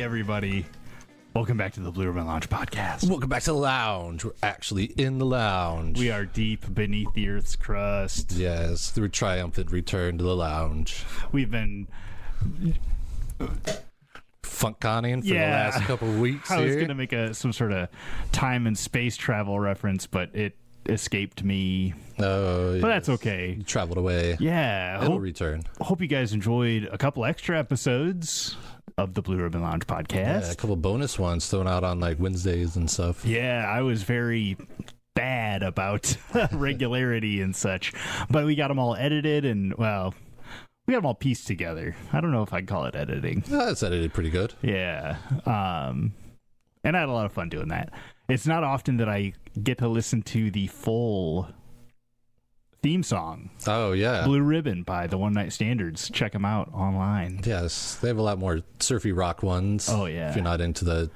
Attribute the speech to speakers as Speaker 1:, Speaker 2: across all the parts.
Speaker 1: everybody. Welcome back to the Blue Ribbon Lounge podcast.
Speaker 2: Welcome back to the lounge. We're actually in the lounge.
Speaker 1: We are deep beneath the Earth's crust.
Speaker 2: Yes, the triumphant return to the lounge.
Speaker 1: We've been
Speaker 2: funk-conning for the last couple of weeks.
Speaker 1: I was going to make some sort of time and space travel reference, but it escaped me.
Speaker 2: Oh, yes.
Speaker 1: But that's okay.
Speaker 2: You traveled away.
Speaker 1: Yeah.
Speaker 2: It'll return.
Speaker 1: Hope you guys enjoyed a couple extra episodes of the Blue Ribbon Lounge podcast.
Speaker 2: Yeah, a couple bonus ones thrown out on like Wednesdays and stuff.
Speaker 1: Yeah, I was very bad about regularity and such, but we got them all edited and, well, we got them all pieced together. I don't know if I'd call it editing.
Speaker 2: That's edited pretty good.
Speaker 1: Yeah. And I had a lot of fun doing that. It's not often that I get to listen to the full theme song.
Speaker 2: Oh, yeah.
Speaker 1: Blue Ribbon by the One Night Standards. Check them out online.
Speaker 2: Yes, they have a lot more surfy rock ones.
Speaker 1: Oh, yeah.
Speaker 2: If you're not into the,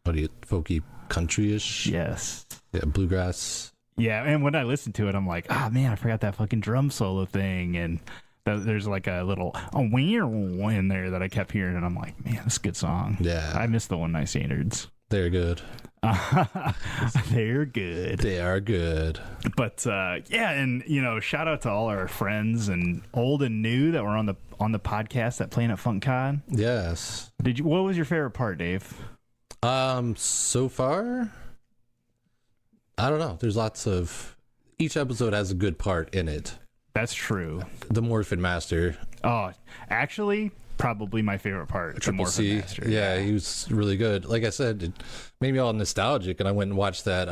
Speaker 2: folky country-ish.
Speaker 1: Yes.
Speaker 2: Yeah, bluegrass.
Speaker 1: Yeah, and when I listen to it, I'm like, man, I forgot that fucking drum solo thing. And there's like a little in there that I kept hearing, and I'm like, man, this is a good song.
Speaker 2: Yeah.
Speaker 1: I miss the One Night Standards.
Speaker 2: They're good.
Speaker 1: They're good.
Speaker 2: They are good.
Speaker 1: But yeah, and shout out to all our friends and old and new that were on the podcast at Planet Funk Con.
Speaker 2: Yes.
Speaker 1: What was your favorite part, Dave?
Speaker 2: So far, I don't know. There's lots of, each episode has a good part in it.
Speaker 1: That's true.
Speaker 2: The Morphin Master.
Speaker 1: Oh, actually, probably my favorite part.
Speaker 2: Triple C.
Speaker 1: Master.
Speaker 2: Yeah, he was really good. Like I said, it made me all nostalgic, and I went and watched that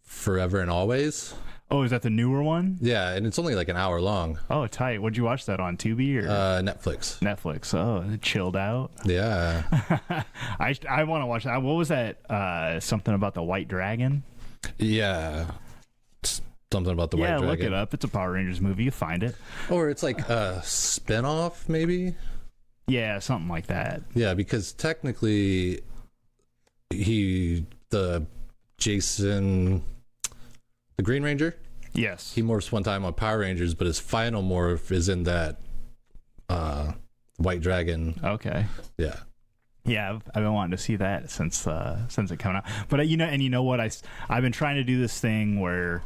Speaker 2: Forever and Always.
Speaker 1: Oh, is that the newer one?
Speaker 2: Yeah, and it's only like an hour long.
Speaker 1: Oh, tight. What'd you watch that on, Tubi or
Speaker 2: Netflix?
Speaker 1: Netflix. Oh, chilled out.
Speaker 2: Yeah.
Speaker 1: I want to watch that. What was that? Something about the White Dragon?
Speaker 2: Yeah. Something about the White Dragon.
Speaker 1: Yeah, look it up. It's a Power Rangers movie. You find it.
Speaker 2: Or it's like a spinoff, maybe?
Speaker 1: Yeah, something like that.
Speaker 2: Yeah, because technically the Green Ranger?
Speaker 1: Yes.
Speaker 2: He morphs one time on Power Rangers, but his final morph is in that White Dragon.
Speaker 1: Okay.
Speaker 2: Yeah.
Speaker 1: Yeah, I've been wanting to see that since it came out. But you know what? I've been trying to do this thing where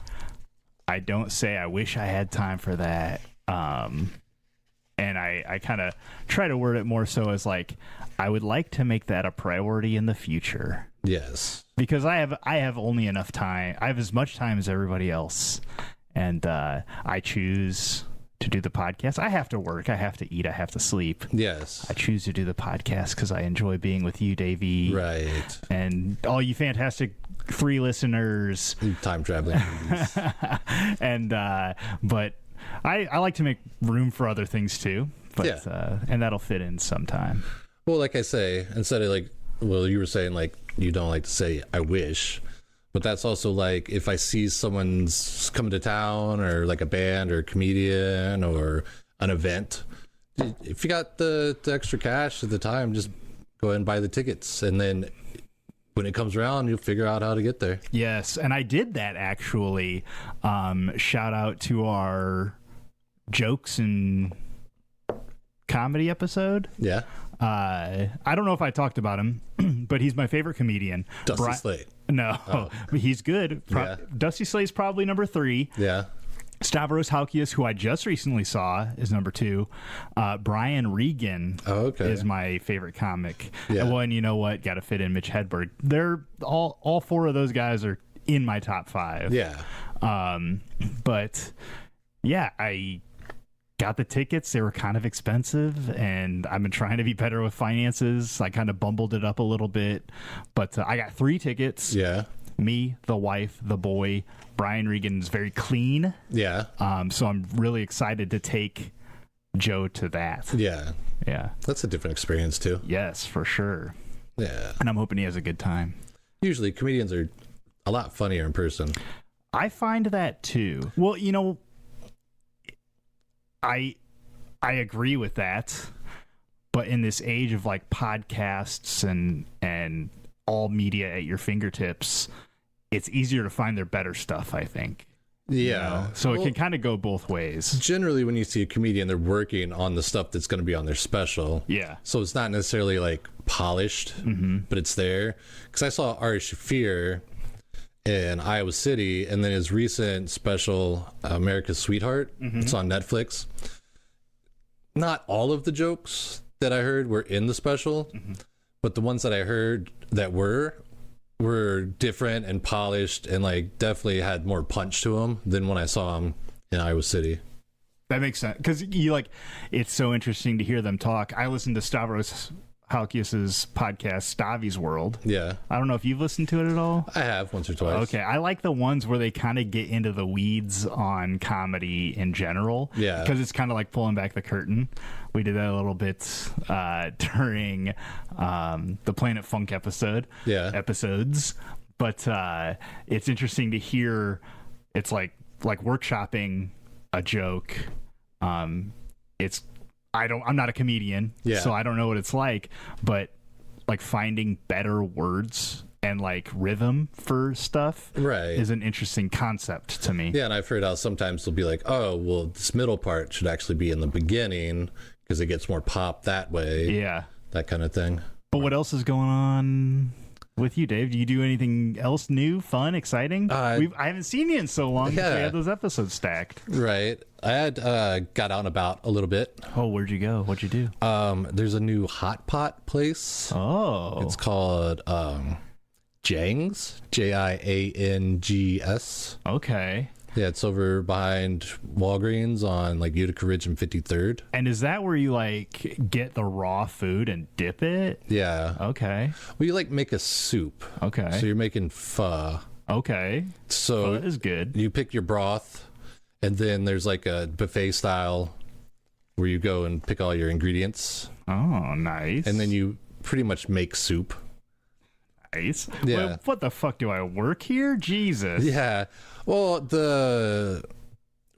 Speaker 1: I don't say I wish I had time for that. And I kind of try to word it more so as like, I would like to make that a priority in the future.
Speaker 2: Yes.
Speaker 1: Because I have only enough time. I have as much time as everybody else. And I choose to do the podcast. I have to work. I have to eat. I have to sleep.
Speaker 2: Yes.
Speaker 1: I choose to do the podcast because I enjoy being with you, Davey.
Speaker 2: Right.
Speaker 1: And all you fantastic 3 listeners.
Speaker 2: Time traveling movies.
Speaker 1: And but I like to make room for other things too. But
Speaker 2: yeah.
Speaker 1: And that'll fit in sometime.
Speaker 2: Well, like I say, instead of like, well, you were saying like you don't like to say I wish, but that's also like if I see someone's coming to town or like a band or a comedian or an event, if you got the extra cash at the time, just go ahead and buy the tickets, and then when it comes around, you'll figure out how to get there.
Speaker 1: Yes, and I did that actually. Shout out to our jokes and comedy episode.
Speaker 2: Yeah.
Speaker 1: I don't know if I talked about him, but he's my favorite comedian.
Speaker 2: Dusty Slade.
Speaker 1: No, but he's good.
Speaker 2: Yeah.
Speaker 1: Dusty Slade's probably number 3.
Speaker 2: Yeah.
Speaker 1: Stavros Halkias, who I just recently saw, is number 2. Brian Regan is my favorite comic.
Speaker 2: Yeah.
Speaker 1: Well, and you know what? Got to fit in Mitch Hedberg. They're all 4 of those guys are in my top 5.
Speaker 2: Yeah.
Speaker 1: But yeah, I got the tickets. They were kind of expensive, and I've been trying to be better with finances. I kind of bumbled it up a little bit, but I got 3 tickets.
Speaker 2: Yeah.
Speaker 1: Me, the wife, the boy. Brian Regan's very clean.
Speaker 2: Yeah.
Speaker 1: So I'm really excited to take Joe to that.
Speaker 2: Yeah.
Speaker 1: Yeah.
Speaker 2: That's a different experience too.
Speaker 1: Yes, for sure.
Speaker 2: Yeah.
Speaker 1: And I'm hoping he has a good time.
Speaker 2: Usually comedians are a lot funnier in person.
Speaker 1: I find that too. Well, I agree with that, but in this age of like podcasts and all media at your fingertips, it's easier to find their better stuff, I think.
Speaker 2: Yeah.
Speaker 1: So it can kind of go both ways.
Speaker 2: Generally, when you see a comedian, they're working on the stuff that's going to be on their special.
Speaker 1: Yeah.
Speaker 2: So it's not necessarily like polished, but it's there. Because I saw Ari Shaffir in Iowa City, and then his recent special, America's Sweetheart. It's on Netflix. Not all of the jokes that I heard were in the special, but the ones that I heard that were different and polished and like definitely had more punch to them than when I saw them in Iowa City.
Speaker 1: That makes sense, because it's so interesting to hear them talk. I listened to Stavros Halkias's podcast, Stavi's World.
Speaker 2: Yeah.
Speaker 1: I don't know if you've listened to it at all.
Speaker 2: I have once or twice.
Speaker 1: Okay. I like the ones where they kind of get into the weeds on comedy in general.
Speaker 2: Yeah.
Speaker 1: Because it's kind of like pulling back the curtain. We did that a little bit during the Planet Funk episodes. But it's interesting to hear. It's like workshopping a joke. I'm not a comedian, so I don't know what it's like, but like finding better words and like rhythm for stuff is an interesting concept to me.
Speaker 2: Yeah, and I've heard how sometimes they'll be like, oh, well, this middle part should actually be in the beginning because it gets more pop that way.
Speaker 1: Yeah.
Speaker 2: That kind of thing.
Speaker 1: But what else is going on with you, Dave? Do you do anything else new, fun, exciting? I haven't seen you in so long since we had those episodes stacked.
Speaker 2: Right. I had got out and about a little bit.
Speaker 1: Oh, where'd you go? What'd you do?
Speaker 2: There's a new hot pot place.
Speaker 1: Oh.
Speaker 2: It's called Jang's, Jiangs.
Speaker 1: Okay.
Speaker 2: Yeah, it's over behind Walgreens on like Utica Ridge and 53rd.
Speaker 1: And is that where you like get the raw food and dip it?
Speaker 2: Yeah.
Speaker 1: Okay.
Speaker 2: Well, you like make a soup.
Speaker 1: Okay.
Speaker 2: So you're making pho.
Speaker 1: Okay.
Speaker 2: So
Speaker 1: that is good.
Speaker 2: You pick your broth, and then there's like a buffet style where you go and pick all your ingredients.
Speaker 1: Oh, nice.
Speaker 2: And then you pretty much make soup.
Speaker 1: Nice.
Speaker 2: Yeah.
Speaker 1: Well, what the fuck do I work here? Jesus.
Speaker 2: Yeah. Well, the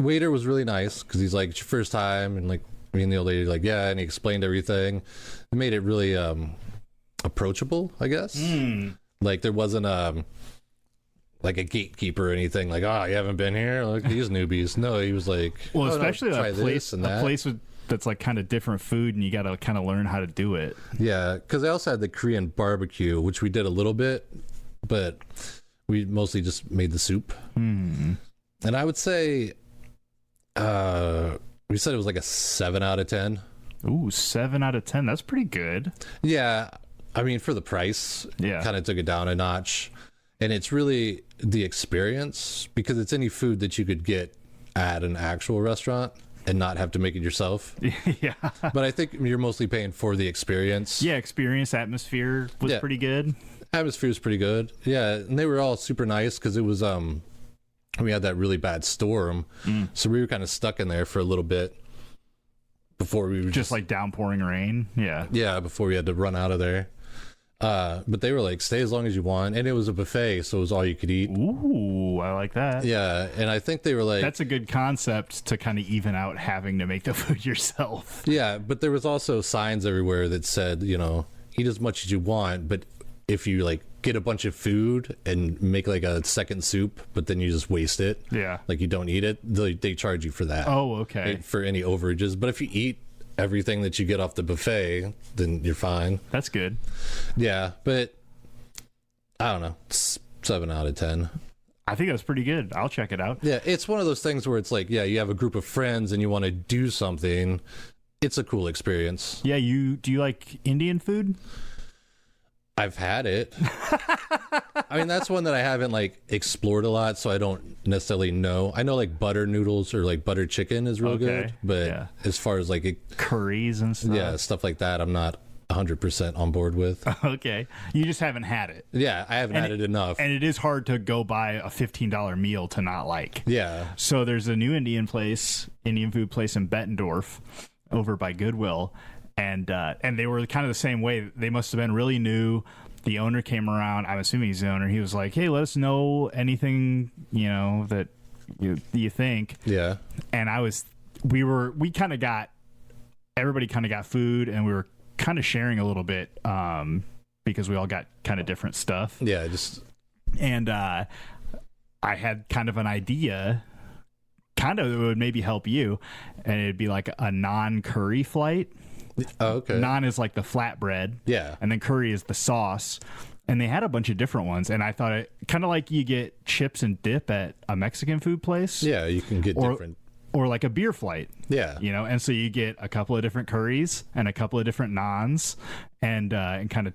Speaker 2: waiter was really nice because he's like, it's your first time, and like me and the old lady like, yeah, and he explained everything. It made it really approachable, I guess. Like there wasn't like a gatekeeper or anything like, oh, you haven't been here, look at these newbies. No, he was like,
Speaker 1: well, especially
Speaker 2: no,
Speaker 1: a place with that's like kind of different food, and you got to kind of learn how to do it.
Speaker 2: Yeah, because I also had the Korean barbecue, which we did a little bit, but we mostly just made the soup. And I would say we said it was like a 7 out of 10.
Speaker 1: Ooh, 7 out of 10. That's pretty good.
Speaker 2: Yeah, I mean, for the price, kind of took it down a notch. And it's really the experience, because it's any food that you could get at an actual restaurant and not have to make it yourself.
Speaker 1: Yeah.
Speaker 2: But I think you're mostly paying for the experience.
Speaker 1: Yeah, experience, atmosphere was pretty good.
Speaker 2: Atmosphere was pretty good. Yeah, and they were all super nice because it was we had that really bad storm, so we were kind of stuck in there for a little bit before we were
Speaker 1: just like downpouring rain. Yeah,
Speaker 2: before we had to run out of there. But they were like, stay as long as you want, and it was a buffet, so it was all you could eat.
Speaker 1: Ooh, I like that.
Speaker 2: Yeah, and I think they were like,
Speaker 1: that's a good concept to kind of even out having to make the food yourself.
Speaker 2: Yeah, but there was also signs everywhere that said, you know, eat as much as you want, but if you like get a bunch of food and make like a second soup, but then you just waste it, like you don't eat it, they charge you for that.
Speaker 1: Oh, okay.
Speaker 2: For any overages. But if you eat everything that you get off the buffet, then you're fine.
Speaker 1: That's good.
Speaker 2: Yeah, but I don't know, 7 out of 10.
Speaker 1: I think that's pretty good. I'll check it out.
Speaker 2: Yeah, it's one of those things where it's like, yeah, you have a group of friends and you want to do something. It's a cool experience.
Speaker 1: Yeah, do you like Indian food?
Speaker 2: I've had it. I mean, that's one that I haven't like explored a lot, so I don't necessarily know. I know like butter noodles or like butter chicken is real good, but as far as like
Speaker 1: curries and stuff,
Speaker 2: stuff like that, I'm not 100% on board with.
Speaker 1: Okay, you just haven't had it.
Speaker 2: Yeah, I haven't had it enough,
Speaker 1: and it is hard to go buy a $15 meal to not like.
Speaker 2: Yeah.
Speaker 1: So there's a new Indian food place in Bettendorf, over by Goodwill. And they were kind of the same way. They must have been really new. The owner came around. I'm assuming he's the owner. He was like, "Hey, let us know anything that you think."
Speaker 2: Yeah.
Speaker 1: And everybody kind of got food, and we were kind of sharing a little bit because we all got kind of different stuff.
Speaker 2: Yeah.
Speaker 1: And I had kind of an idea kind of would maybe help you, and it'd be like a non-curry flight.
Speaker 2: Oh, okay.
Speaker 1: Naan is like the flatbread.
Speaker 2: Yeah.
Speaker 1: And then curry is the sauce. And they had a bunch of different ones. And I thought it kind of like you get chips and dip at a Mexican food place.
Speaker 2: Yeah, you can get different.
Speaker 1: Or like a beer flight.
Speaker 2: Yeah.
Speaker 1: You know, and so you get a couple of different curries and a couple of different naans and kind of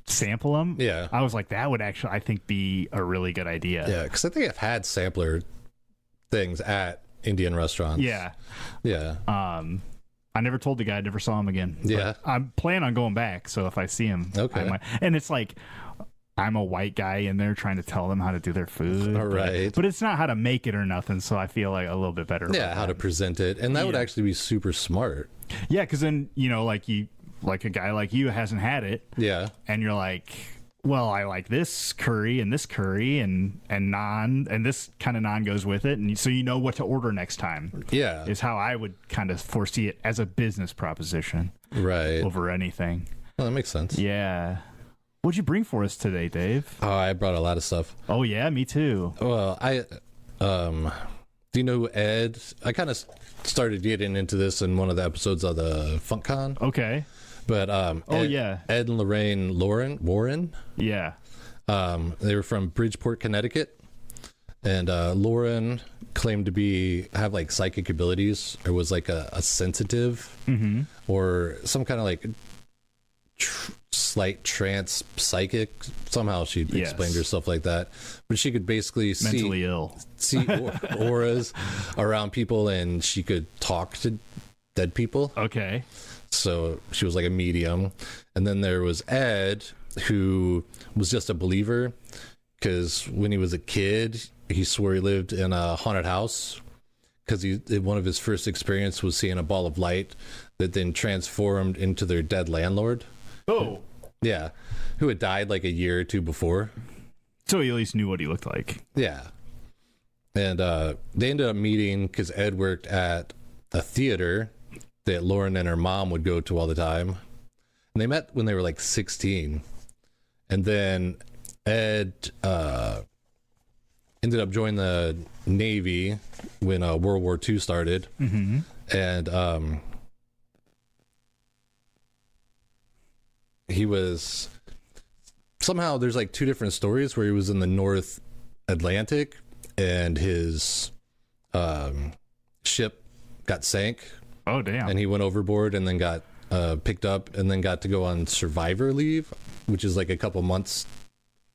Speaker 1: sample them.
Speaker 2: Yeah.
Speaker 1: I was like, that would actually, I think, be a really good idea.
Speaker 2: Yeah, because I think I've had sampler things at Indian restaurants.
Speaker 1: Yeah.
Speaker 2: Yeah.
Speaker 1: I never told the guy. I never saw him again.
Speaker 2: Yeah.
Speaker 1: But I'm planning on going back. So if I see him,
Speaker 2: Okay.
Speaker 1: I might. And it's like, I'm a white guy in there trying to tell them how to do their food.
Speaker 2: All right.
Speaker 1: But it's not how to make it or nothing. So I feel like a little bit better.
Speaker 2: Yeah, how to present it. And that would actually be super smart.
Speaker 1: Yeah. Because then, you know, like a guy like you hasn't had it.
Speaker 2: Yeah.
Speaker 1: And you're like, well, I like this curry and naan, and this kind of naan goes with it. And so you know what to order next time.
Speaker 2: Yeah.
Speaker 1: Is how I would kind of foresee it as a business proposition.
Speaker 2: Right.
Speaker 1: Over anything.
Speaker 2: Well, that makes sense.
Speaker 1: Yeah. What'd you bring for us today, Dave?
Speaker 2: Oh, I brought a lot of stuff.
Speaker 1: Oh, yeah, me too.
Speaker 2: Well, do you know who Ed? I kind of started getting into this in one of the episodes of the FunkCon.
Speaker 1: Okay.
Speaker 2: But
Speaker 1: yeah.
Speaker 2: Ed and Lorraine Warren.
Speaker 1: Yeah.
Speaker 2: They were from Bridgeport, Connecticut, and Lauren claimed to have like psychic abilities, or was like a sensitive, or some kind of like slight trance psychic. Somehow she explained herself like that, but she could basically
Speaker 1: mentally ill,
Speaker 2: see auras around people, and she could talk to dead people.
Speaker 1: Okay.
Speaker 2: So she was like a medium. And then there was Ed, who was just a believer, because when he was a kid, he swore he lived in a haunted house, because one of his first experience was seeing a ball of light that then transformed into their dead landlord.
Speaker 1: Oh.
Speaker 2: Yeah. Who had died like a year or two before.
Speaker 1: So he at least knew what he looked like.
Speaker 2: Yeah. And they ended up meeting because Ed worked at a theater that Lauren and her mom would go to all the time. And they met when they were like 16. And then Ed ended up joining the Navy when World War II started. Mm-hmm. And he was... Somehow there's like two different stories where he was in the North Atlantic and his ship got sank.
Speaker 1: Oh, damn.
Speaker 2: And he went overboard and then got picked up and then got to go on survivor leave, which is like a couple months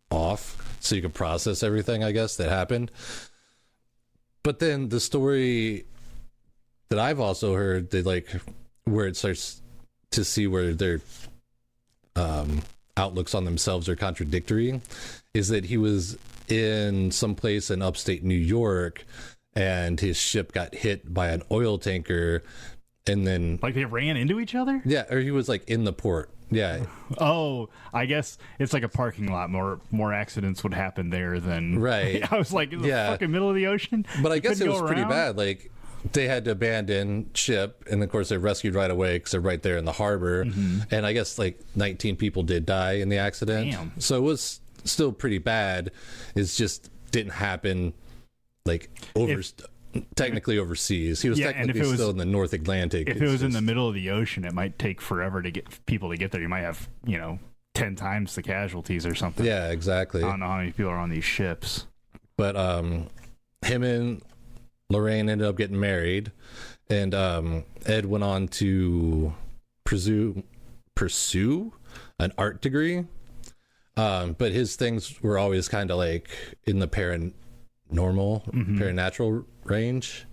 Speaker 2: off so you can process everything, I guess, that happened. But then the story that I've also heard, that like where it starts to see where their outlooks on themselves are contradictory, is that he was in some place in upstate New York and his ship got hit by an oil tanker. And then
Speaker 1: like they ran into each other?
Speaker 2: Yeah, or he was like in the port. Yeah.
Speaker 1: Oh, I guess it's like a parking lot. More accidents would happen there than
Speaker 2: right.
Speaker 1: I was like in the fucking middle of the ocean.
Speaker 2: But I guess it was pretty bad. Like they had to abandon ship, and of course they're rescued right away because they're right there in the harbor. Mm-hmm. And I guess like 19 people did die in the accident.
Speaker 1: Damn.
Speaker 2: So it was still pretty bad. It's just didn't happen like technically overseas. He was technically still in the North Atlantic.
Speaker 1: If it was in the middle of the ocean, it might take forever to get people to get there. You might have 10 times the casualties or something.
Speaker 2: Yeah, exactly.
Speaker 1: I don't know how many people are on these ships.
Speaker 2: But him and Lorraine ended up getting married, and Ed went on to pursue an art degree. But his things were always kind of like in the paranatural range,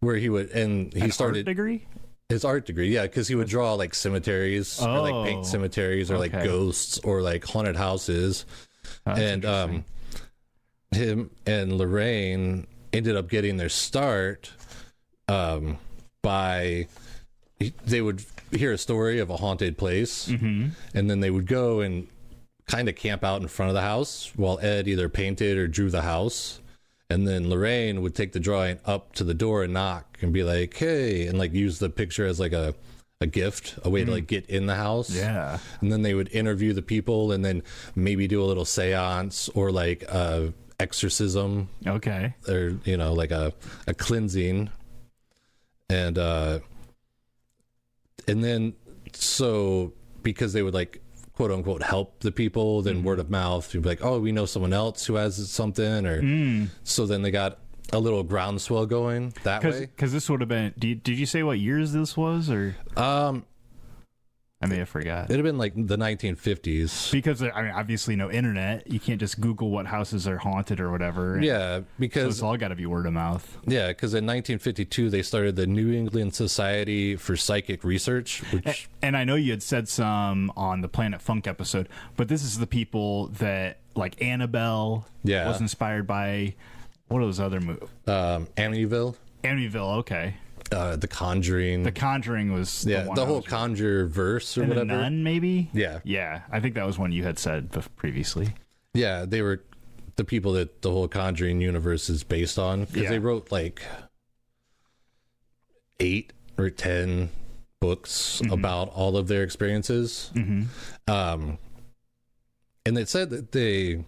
Speaker 2: where he would, and he started
Speaker 1: art degree?
Speaker 2: His art degree, yeah, because he would draw like cemeteries or like paint cemeteries or like ghosts or like haunted houses. That's and him and Lorraine ended up getting their start by they would hear a story of a haunted place, and then they would go and kind of camp out in front of the house while Ed either painted or drew the house. And then Lorraine would take the drawing up to the door and knock and be like, hey, and like use the picture as like a gift, a way to like get in the house.
Speaker 1: Yeah.
Speaker 2: And then they would interview the people and then maybe do a little seance or like exorcism,
Speaker 1: Okay.
Speaker 2: or like a cleansing, and then so because they would like quote unquote help the people, then word of mouth, you'd be like, oh, we know someone else who has something, or so then they got a little groundswell going that way.
Speaker 1: Because this would have been, did you say what years this was, or I may have forgot.
Speaker 2: It'd have been like the 1950s.
Speaker 1: Because, I mean, obviously no internet. You can't just Google what houses are haunted or whatever.
Speaker 2: Yeah,
Speaker 1: So
Speaker 2: because
Speaker 1: it's all got to be word of mouth.
Speaker 2: yeah, because in 1952 they started the New England Society for Psychic Research, which
Speaker 1: And I know you had said some on the Planet Funk episode, but this is the people that, like, Annabelle
Speaker 2: Yeah.
Speaker 1: was inspired by. What are those other movies?
Speaker 2: Amityville,
Speaker 1: Amityville, okay.
Speaker 2: The Conjuring.
Speaker 1: The Conjuring was
Speaker 2: yeah,
Speaker 1: one
Speaker 2: the
Speaker 1: I
Speaker 2: whole
Speaker 1: was-
Speaker 2: Conjure verse or
Speaker 1: and
Speaker 2: whatever.
Speaker 1: The Nun, maybe?
Speaker 2: Yeah.
Speaker 1: Yeah, I think that was one you had said previously.
Speaker 2: Yeah, they were the people that the whole Conjuring universe is based on, because
Speaker 1: Yeah.
Speaker 2: they wrote like 8 or 10 books about all of their experiences. And it said that they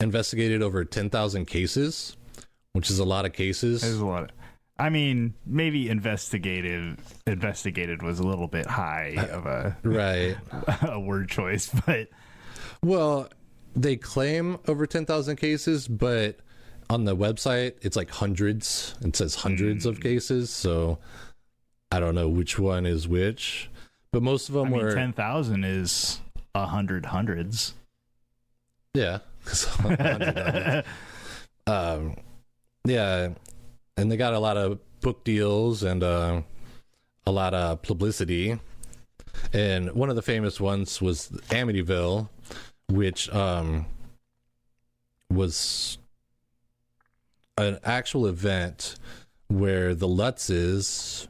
Speaker 2: investigated over 10,000 cases, which is a lot of cases.
Speaker 1: There's a lot of, I mean, maybe investigated was a little bit high of
Speaker 2: Right.
Speaker 1: a word choice, but
Speaker 2: Well, they claim over 10,000 cases, but on the website, it's like hundreds. It says hundreds of cases, so I don't know which one is which. But most of them
Speaker 1: I mean,
Speaker 2: were
Speaker 1: 10,000 is 100 hundreds.
Speaker 2: yeah, 100. Yeah, and they got a lot of book deals and a lot of publicity. And one of the famous ones was Amityville, which was an actual event where the Lutzes,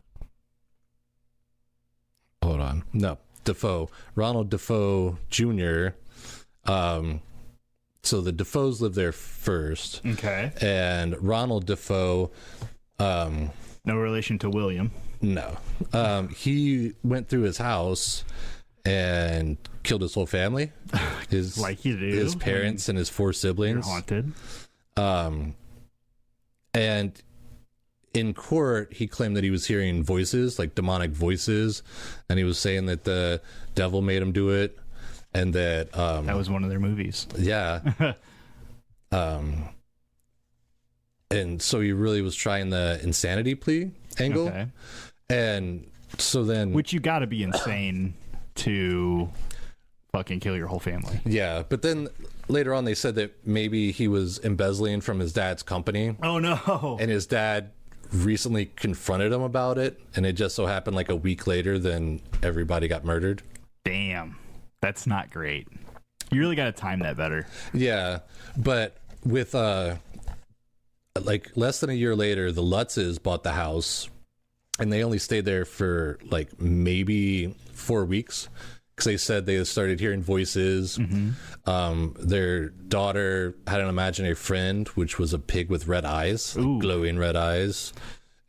Speaker 2: Ronald Defoe Jr. So the Defoes lived there first,
Speaker 1: Okay.
Speaker 2: and Ronald Defoe,
Speaker 1: No relation to William.
Speaker 2: no, he went through his house and killed his whole family, his
Speaker 1: Like you do.
Speaker 2: his parents and his 4
Speaker 1: You're
Speaker 2: siblings.
Speaker 1: haunted.
Speaker 2: And in court, he claimed that he was hearing voices, like demonic voices, and he was saying that the devil made him do it, and that
Speaker 1: That was one of their movies.
Speaker 2: yeah. And so he really was trying the insanity plea angle.
Speaker 1: Okay.
Speaker 2: And so then
Speaker 1: Which you got to be insane to fucking kill your whole family.
Speaker 2: yeah, but then later on they said that maybe he was embezzling from his dad's company,
Speaker 1: Oh no.
Speaker 2: and his dad recently confronted him about it, and it just so happened like a week later then everybody got murdered.
Speaker 1: Damn. That's not great. You really got to time that better.
Speaker 2: Yeah, but with like less than a year later, the Lutzes bought the house, and they only stayed there for like maybe 4 weeks, because they said they started hearing voices. Their daughter had an imaginary friend, which was a pig with red eyes, like
Speaker 1: Ooh.
Speaker 2: glowing red eyes,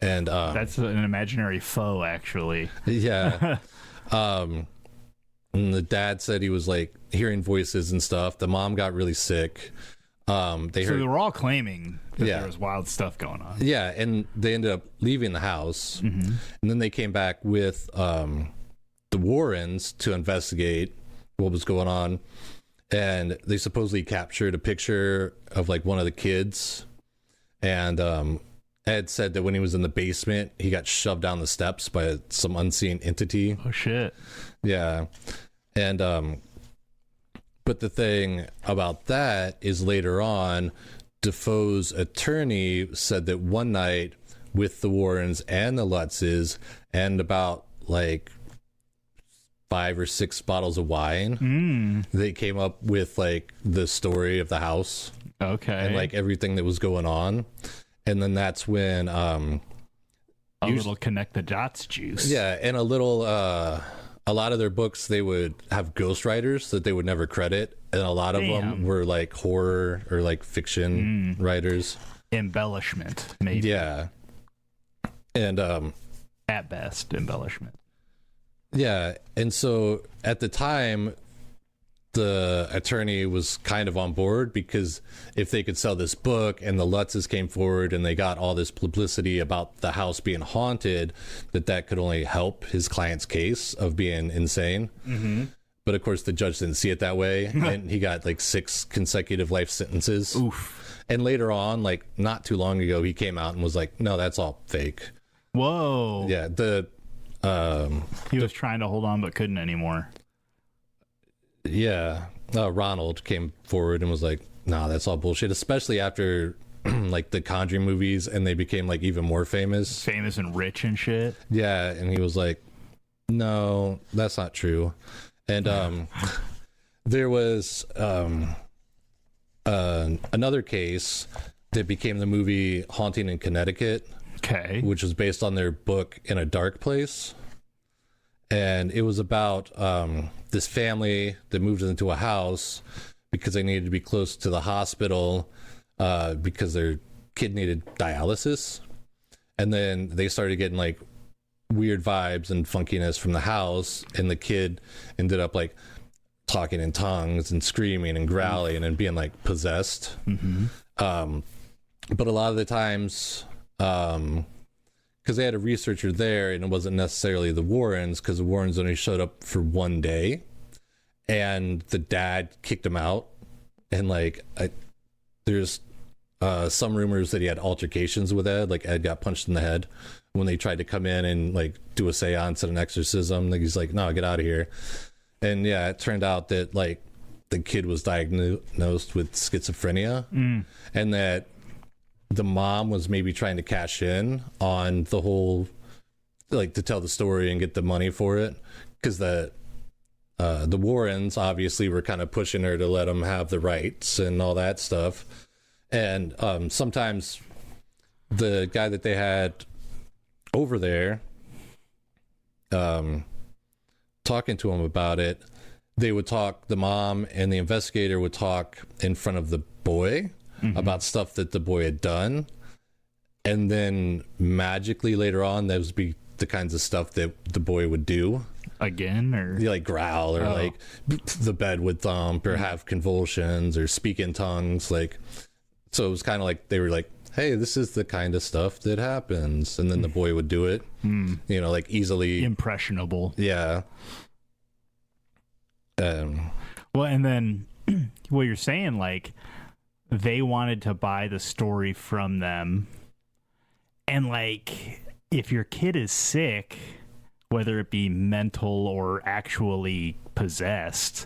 Speaker 2: and
Speaker 1: That's an imaginary foe, actually.
Speaker 2: yeah. And the dad said he was like hearing voices and stuff. The mom got really sick. They
Speaker 1: So they
Speaker 2: heard,
Speaker 1: were all claiming that
Speaker 2: Yeah.
Speaker 1: there was wild stuff going on.
Speaker 2: yeah, and they ended up leaving the house, and then they came back with the Warrens to investigate what was going on, and they supposedly captured a picture of like one of the kids, and Ed said that when he was in the basement, he got shoved down the steps by some unseen entity.
Speaker 1: Oh shit.
Speaker 2: Yeah. And but the thing about that is later on, Defoe's attorney said that one night with the Warrens and the Lutzes and about like 5 or 6 bottles of wine, they came up with like the story of the house
Speaker 1: Okay.
Speaker 2: and like everything that was going on. And then that's when
Speaker 1: a little connect the dots juice.
Speaker 2: yeah, and a lot of their books, they would have ghostwriters that they would never credit, and a lot of them
Speaker 1: Damn.
Speaker 2: were like horror or like fiction writers.
Speaker 1: Embellishment, maybe.
Speaker 2: Yeah, and
Speaker 1: At best, embellishment.
Speaker 2: yeah, and so at the time, the attorney was kind of on board, because if they could sell this book and the Lutzes came forward and they got all this publicity about the house being haunted, that could only help his client's case of being insane. But of course the judge didn't see it that way, and he got like 6 consecutive life sentences.
Speaker 1: Oof.
Speaker 2: And later on, like not too long ago, he came out and was like, no, that's all fake.
Speaker 1: Whoa.
Speaker 2: Yeah,
Speaker 1: he was trying to hold on but couldn't anymore.
Speaker 2: Yeah, Ronald came forward and was like, "Nah, that's all bullshit." Especially after like the Conjuring movies, and they became like even more famous
Speaker 1: and rich and shit.
Speaker 2: Yeah, and he was like, "No, that's not true." And there was another case that became the movie Haunting in Connecticut, which was based on their book In a Dark Place. And it was about this family that moved into a house because they needed to be close to the hospital because their kid needed dialysis. And then they started getting like weird vibes and funkiness from the house, and the kid ended up like talking in tongues and screaming and growling and being like possessed. But a lot of the times, because they had a researcher there, and it wasn't necessarily the Warrens, because the Warrens only showed up for one day, and the dad kicked him out. And like there's some rumors that he had altercations with Ed, like Ed got punched in the head when they tried to come in and like do a seance and an exorcism. Like he's like, "No, get out of here." And yeah, it turned out that like the kid was diagnosed with schizophrenia, and that the mom was maybe trying to cash in on the whole, like to tell the story and get the money for it, because the Warrens obviously were kind of pushing her to let them have the rights and all that stuff. And sometimes the guy that they had over there talking to him about it, they would talk, the mom and the investigator would talk in front of the boy about stuff that the boy had done, and then magically later on those would be the kinds of stuff that the boy would do
Speaker 1: again, or
Speaker 2: like growl, or like the bed would thump, or have convulsions, or speak in tongues. Like, so it was kind of like they were like, "Hey, this is the kind of stuff that happens," and then the boy would do it, you know, like easily
Speaker 1: impressionable.
Speaker 2: Yeah.
Speaker 1: Well, and then what you're saying, like, they wanted to buy the story from them, and like, if your kid is sick, whether it be mental or actually possessed,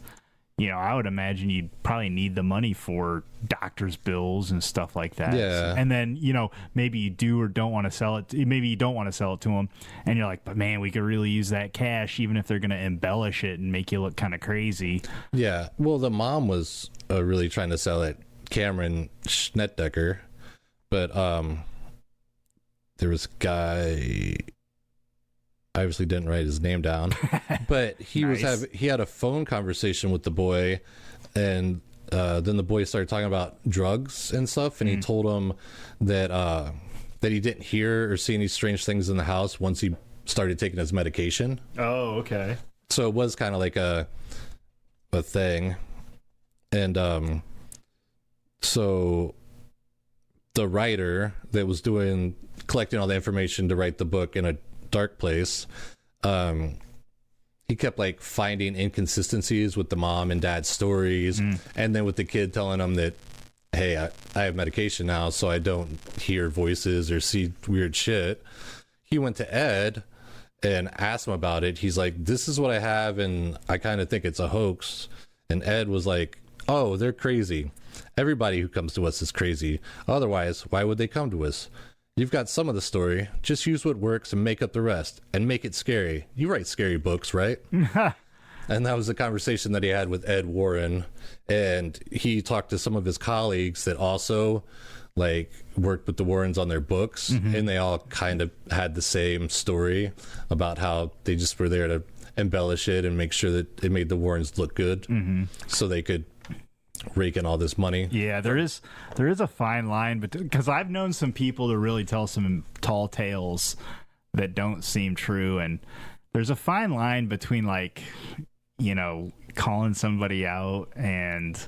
Speaker 1: you know, I would imagine you'd probably need the money for doctor's bills and stuff like that.
Speaker 2: Yeah.
Speaker 1: And then, you know, maybe you do or don't want to sell it. Maybe you don't want to sell it to them, and you're like, but man, we could really use that cash, even if they're going to embellish it and make you look kind of crazy.
Speaker 2: Yeah. Well, the mom was really trying to sell it, Cameron Schnettdecker, but there was a guy, I obviously didn't write his name down, but he he had a phone conversation with the boy, and then the boy started talking about drugs and stuff, and he told him that that he didn't hear or see any strange things in the house once he started taking his medication.
Speaker 1: Oh, okay.
Speaker 2: So it was kind of like a thing. And so the writer that was collecting all the information to write the book In a Dark Place, he kept like finding inconsistencies with the mom and dad's stories, and then with the kid telling him that, "Hey, I have medication now, so I don't hear voices or see weird shit." He went to Ed and asked him about it. He's like, "This is what I have, and I kind of think it's a hoax." And Ed was like, "Oh, they're crazy. Everybody who comes to us is crazy. Otherwise, why would they come to us? You've got some of the story. Just use what works and make up the rest, and make it scary. You write scary books, right?" And that was the conversation that he had with Ed Warren. And he talked to some of his colleagues that also like worked with the Warrens on their books, and they all kind of had the same story about how they just were there to embellish it and make sure that it made the Warrens look good, so they could rake in all this money.
Speaker 1: Yeah, there is a fine line, but because I've known some people to really tell some tall tales that don't seem true, and there's a fine line between like, calling somebody out and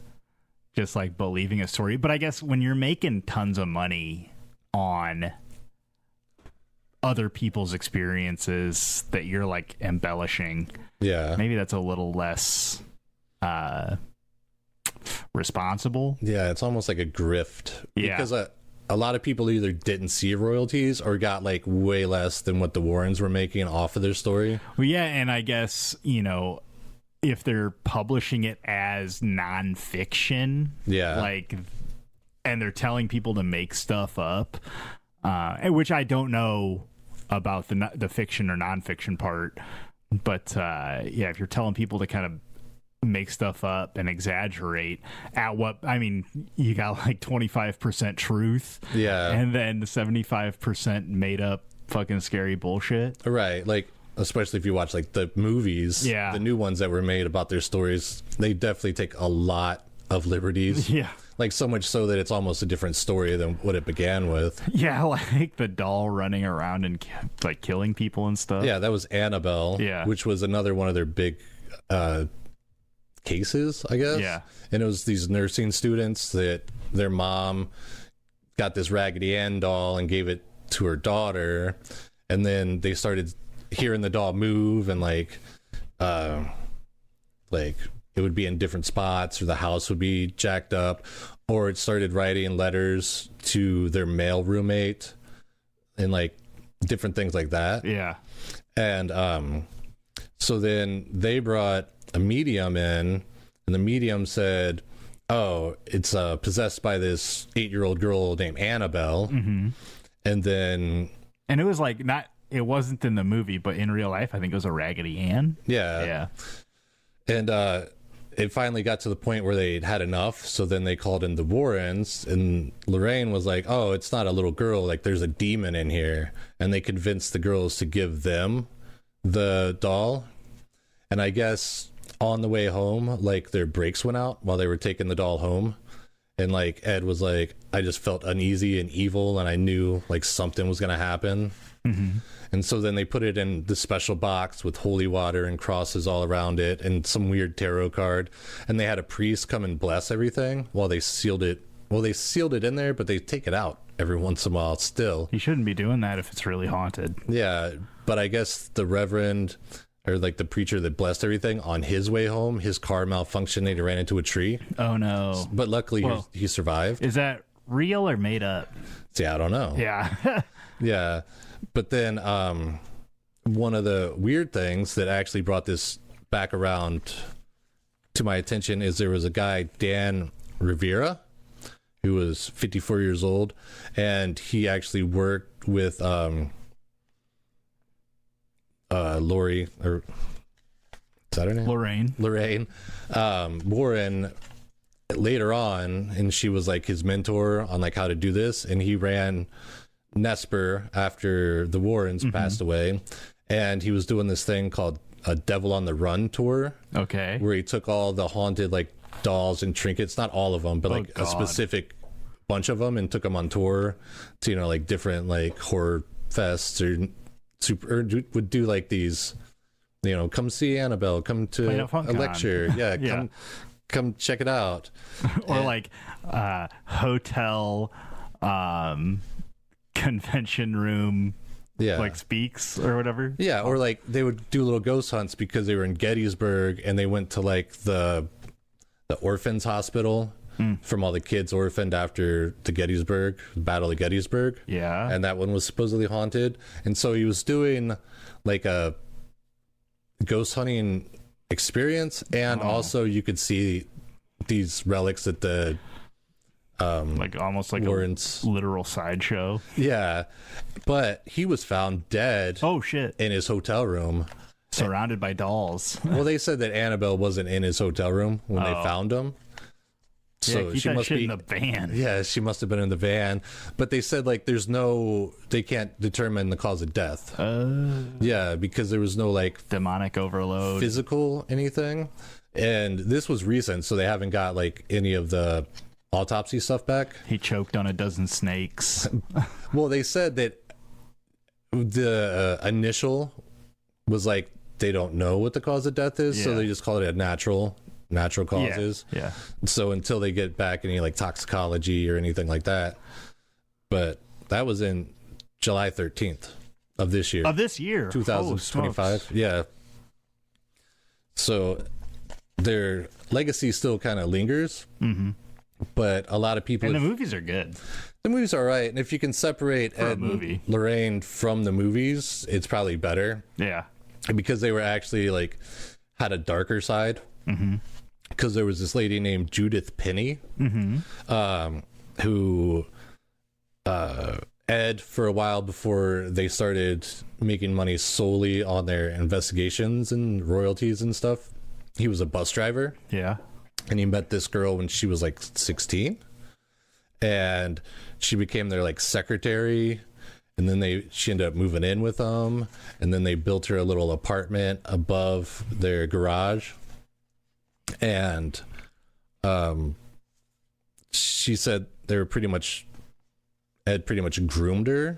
Speaker 1: just like believing a story. But I guess when you're making tons of money on other people's experiences that you're like embellishing, maybe that's a little less responsible.
Speaker 2: Yeah, it's almost like a grift. Because a lot of people either didn't see royalties or got like way less than what the Warrens were making off of their story.
Speaker 1: Well, yeah, and I guess, if they're publishing it as nonfiction, like, and they're telling people to make stuff up, which I don't know about the fiction or nonfiction part, but if you're telling people to kind of make stuff up and exaggerate you got like 25% truth, and then 75% made up fucking scary bullshit,
Speaker 2: right? Like, especially if you watch like the movies, the new ones that were made about their stories, they definitely take a lot of liberties. Like so much so that it's almost a different story than what it began with.
Speaker 1: Yeah, like the doll running around and like killing people and stuff.
Speaker 2: Yeah, that was Annabelle, which was another one of their big cases, I guess.
Speaker 1: Yeah.
Speaker 2: And it was these nursing students that their mom got this Raggedy Ann doll and gave it to her daughter, and then they started hearing the doll move, and like it would be in different spots, or the house would be jacked up, or it started writing letters to their male roommate and like different things like that.
Speaker 1: Yeah.
Speaker 2: And so then they brought a medium in, and the medium said, oh, it's possessed by this 8-year-old girl named Annabelle. And then
Speaker 1: it was like it wasn't in the movie, but in real life I think it was a Raggedy Ann.
Speaker 2: And it finally got to the point where they'd had enough, so then they called in the Warrens, and Lorraine was like, oh, it's not a little girl, like there's a demon in here, and they convinced the girls to give them the doll. And I guess on the way home, like their brakes went out while they were taking the doll home, and like Ed was like, I just felt uneasy and evil, and I knew like something was gonna happen. And so then they put it in this special box with holy water and crosses all around it and some weird tarot card, and they had a priest come and bless everything while they sealed it. Well, they sealed it in there, but they take it out every once in a while still.
Speaker 1: You shouldn't be doing that if it's really haunted.
Speaker 2: Yeah, but I guess the reverend, or like the preacher that blessed everything, on his way home, his car malfunctioned and he ran into a tree.
Speaker 1: Oh no.
Speaker 2: But luckily he survived.
Speaker 1: Is that real or made up?
Speaker 2: See, I don't know.
Speaker 1: Yeah.
Speaker 2: Yeah. But then one of the weird things that actually brought this back around to my attention is there was a guy, Dan Rivera, who was 54 years old, and he actually worked with Lori, or is that her name? Lorraine Warren later on, and she was like his mentor on like how to do this, and he ran Nesper after the Warrens passed away, and he was doing this thing called a Devil on the Run tour, where he took all the haunted like dolls and trinkets, not all of them, but like a specific bunch of them, and took them on tour to like different like horror fests, or would do like these, come see Annabelle, come to a lecture, come check it out,
Speaker 1: or like hotel convention room, like speaks or whatever.
Speaker 2: Yeah, or like they would do little ghost hunts because they were in Gettysburg, and they went to like the orphans hospital from all the kids orphaned after the Battle of Gettysburg. Yeah. And that one was supposedly haunted. And so he was doing like a ghost hunting experience, and also you could see these relics at the
Speaker 1: like almost like
Speaker 2: Warren's
Speaker 1: a literal sideshow.
Speaker 2: Yeah. But he was found dead.
Speaker 1: Oh shit.
Speaker 2: In his hotel room,
Speaker 1: surrounded by dolls.
Speaker 2: Well, they said that Annabelle wasn't in his hotel room when they found him.
Speaker 1: So she must be in the van.
Speaker 2: Yeah, she must have been in the van. But they said like they can't determine the cause of death. Yeah, because there was no like
Speaker 1: demonic overload,
Speaker 2: physical anything. And this was recent, so they haven't got like any of the autopsy stuff back.
Speaker 1: He choked on a dozen snakes. Well,
Speaker 2: they said that the initial was like they don't know what the cause of death is, so they just call it a natural causes.
Speaker 1: Yeah.
Speaker 2: So until they get back any like toxicology or anything like that. But that was in July 13th of this year. 2025. Yeah. So their legacy still kind of lingers. Mm-hmm. But a lot of people...
Speaker 1: And the movies are good.
Speaker 2: The movies are all right. And if you can separate Ed and Lorraine from the movies, it's probably better.
Speaker 1: Yeah.
Speaker 2: Because they were actually like had a darker side. Mm-hmm. Because there was this lady named Judith Penny, who Ed, for a while before they started making money solely on their investigations and royalties and stuff, he was a bus driver.
Speaker 1: Yeah.
Speaker 2: And he met this girl when she was like 16. And she became their like secretary. And then she ended up moving in with them. And then they built her a little apartment above their garage. And she said Ed pretty much groomed her,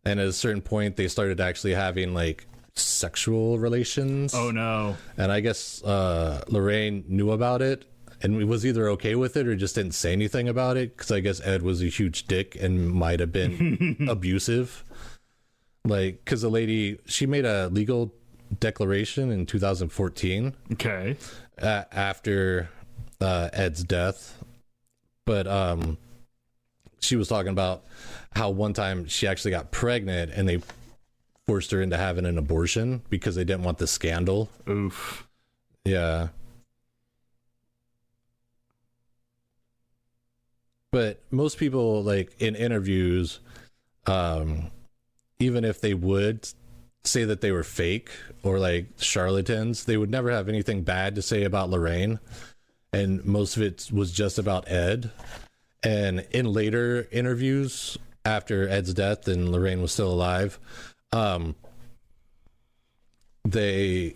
Speaker 2: and at a certain point they started actually having like sexual relations.
Speaker 1: Oh no.
Speaker 2: And I guess Lorraine knew about it and was either okay with it or just didn't say anything about it, because I guess Ed was a huge dick and might have been abusive, like, because the lady, she made a legal declaration in 2014.
Speaker 1: Okay.
Speaker 2: After Ed's death, but she was talking about how one time she actually got pregnant and they forced her into having an abortion because they didn't want the scandal.
Speaker 1: Oof.
Speaker 2: Yeah. But most people, like in interviews, even if they would say that they were fake or like charlatans, they would never have anything bad to say about Lorraine, and most of it was just about Ed. And in later interviews after Ed's death and Lorraine was still alive, they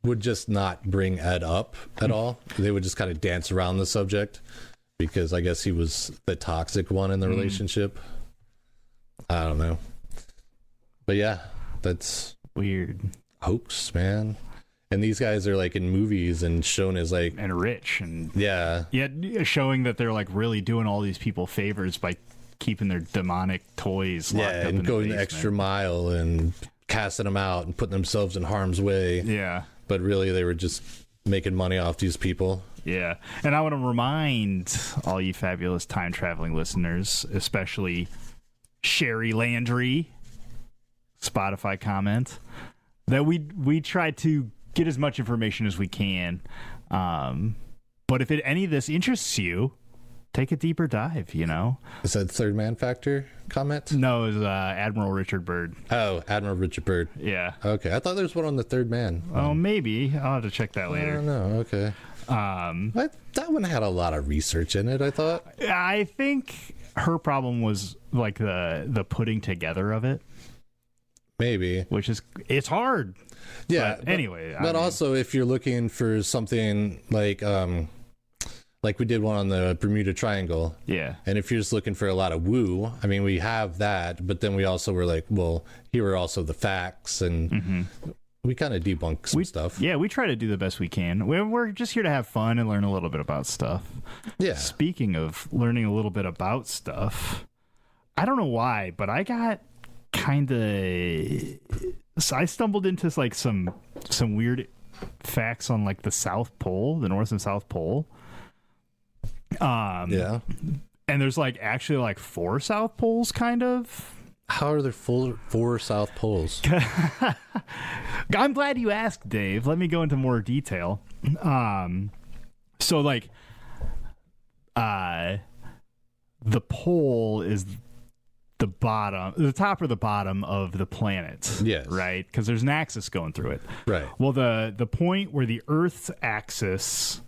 Speaker 2: would just not bring Ed up at all. They would just kind of dance around the subject because I guess he was the toxic one in the relationship. I don't know. But yeah, that's
Speaker 1: weird.
Speaker 2: Hoax, man. And these guys are like in movies and shown as like,
Speaker 1: and rich, and
Speaker 2: yeah,
Speaker 1: showing that they're like really doing all these people favors by keeping their demonic toys locked up
Speaker 2: and
Speaker 1: in
Speaker 2: going
Speaker 1: the
Speaker 2: the extra mile and casting them out and putting themselves in harm's way.
Speaker 1: Yeah.
Speaker 2: But really they were just making money off these people.
Speaker 1: Yeah. And I want to remind all you fabulous time traveling listeners, especially Sherry Landry, Spotify comment, that we try to get as much information as we can. But if any of this interests you, take a deeper dive, you know?
Speaker 2: Is that Third Man Factor comment?
Speaker 1: No, it was Admiral Richard Byrd.
Speaker 2: Oh, Admiral Richard Byrd.
Speaker 1: Yeah.
Speaker 2: Okay. I thought there was one on the Third Man.
Speaker 1: Oh, maybe. I'll have to check that later.
Speaker 2: I don't know. Okay. That one had a lot of research in it, I thought.
Speaker 1: I think her problem was like the putting together of it.
Speaker 2: Maybe.
Speaker 1: Which is, it's hard.
Speaker 2: Yeah.
Speaker 1: But anyway.
Speaker 2: But also, if you're looking for something like we did one on the Bermuda Triangle.
Speaker 1: Yeah.
Speaker 2: And if you're just looking for a lot of woo, I mean, we have that, but then we also were like, well, here are also the facts, and we kind of debunk some stuff.
Speaker 1: Yeah, we try to do the best we can. We're just here to have fun and learn a little bit about stuff.
Speaker 2: Yeah.
Speaker 1: Speaking of learning a little bit about stuff, I don't know why, but I got kind of... So I stumbled into like some weird facts on like the South Pole, the North and South Pole.
Speaker 2: Yeah.
Speaker 1: And there's like actually like 4 South Poles, kind of.
Speaker 2: How are there 4 South Poles?
Speaker 1: I'm glad you asked, Dave. Let me go into more detail. So like, the pole is the top or the bottom of the planet.
Speaker 2: Yes.
Speaker 1: Right? Because there's an axis going through it.
Speaker 2: Right.
Speaker 1: Well, the point where the Earth's axis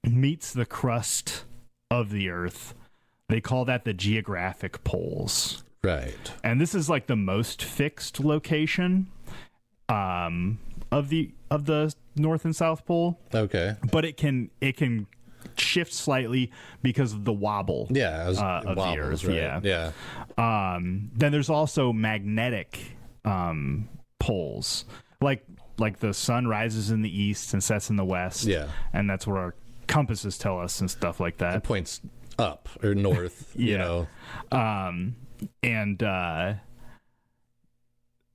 Speaker 1: meets the crust of the Earth, they call that the geographic poles.
Speaker 2: Right.
Speaker 1: And this is like the most fixed location of the North and South Pole.
Speaker 2: Okay.
Speaker 1: But it can shift slightly because of the wobble.
Speaker 2: Yeah,
Speaker 1: of
Speaker 2: wobbles,
Speaker 1: the Earth.
Speaker 2: right.
Speaker 1: Yeah. Then there's also magnetic poles. Like like the sun rises in the east and sets in the west.
Speaker 2: Yeah.
Speaker 1: And that's what our compasses tell us and stuff like that.
Speaker 2: It points up or north, you know.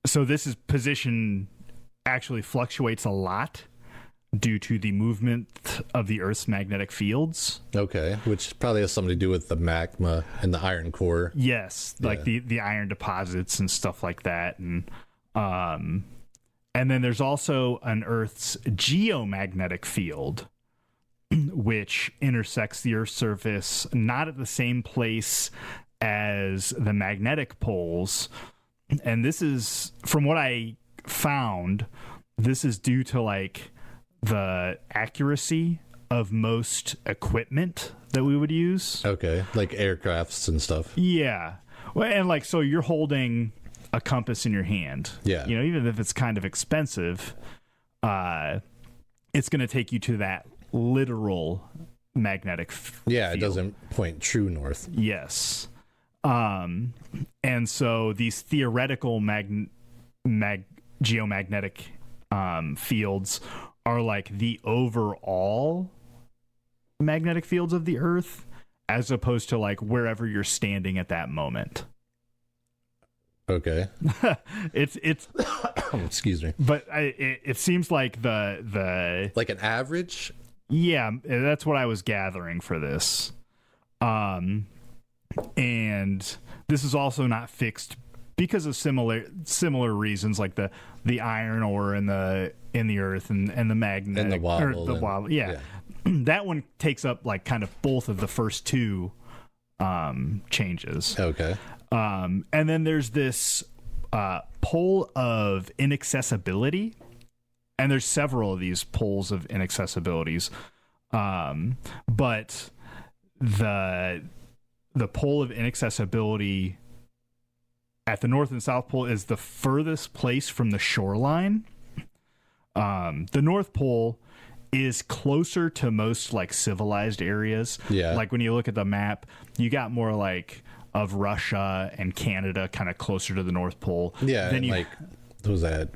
Speaker 1: So this is position actually fluctuates a lot due to the movement of the Earth's magnetic fields.
Speaker 2: Okay, which probably has something to do with the magma and the iron core.
Speaker 1: Yes, like the iron deposits and stuff like that. And then there's also an Earth's geomagnetic field, which intersects the Earth's surface not at the same place as the magnetic poles. And this is, from what I found, this is due to like the accuracy of most equipment that we would use.
Speaker 2: Okay, like aircrafts and stuff.
Speaker 1: Yeah. Well, and like, so you're holding a compass in your hand.
Speaker 2: Yeah.
Speaker 1: You know, even if it's kind of expensive, it's going to take you to that literal magnetic field.
Speaker 2: Yeah, it doesn't point true north.
Speaker 1: Yes. And so these theoretical geomagnetic fields are like the overall magnetic fields of the Earth, as opposed to like wherever you're standing at that moment.
Speaker 2: Okay.
Speaker 1: it's
Speaker 2: excuse me.
Speaker 1: But it seems like the
Speaker 2: like an average.
Speaker 1: Yeah, that's what I was gathering for this. And this is also not fixed because of similar reasons, like the iron ore in the earth and the magnetic
Speaker 2: and the wobble.
Speaker 1: Wobble. Yeah. That one takes up like kind of both of the first two changes.
Speaker 2: Okay.
Speaker 1: And then there's this pole of inaccessibility, and there's several of these poles of inaccessibilities. But the pole of inaccessibility at the North and South Pole is the furthest place from the shoreline. The North Pole is closer to most like civilized areas.
Speaker 2: Yeah.
Speaker 1: Like when you look at the map, you got more like of Russia and Canada kind of closer to the North Pole.
Speaker 2: Yeah.
Speaker 1: Then
Speaker 2: and like, what was that?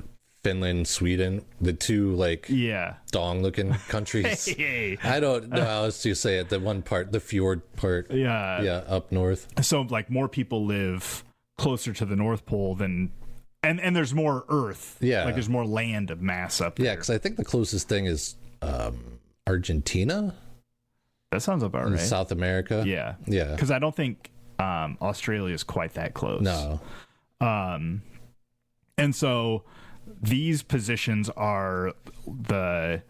Speaker 2: Finland, Sweden, the two like dong looking countries.
Speaker 1: Hey.
Speaker 2: I don't know how else to say it. The one part, the fjord part. Yeah, up north.
Speaker 1: So like more people live closer to the North Pole than, and there's more Earth.
Speaker 2: Yeah,
Speaker 1: like there's more land of mass up there.
Speaker 2: Yeah, because I think the closest thing is Argentina.
Speaker 1: That sounds about right.
Speaker 2: South America.
Speaker 1: Yeah,
Speaker 2: yeah.
Speaker 1: Because I don't think Australia is quite that close.
Speaker 2: No.
Speaker 1: And so these positions are the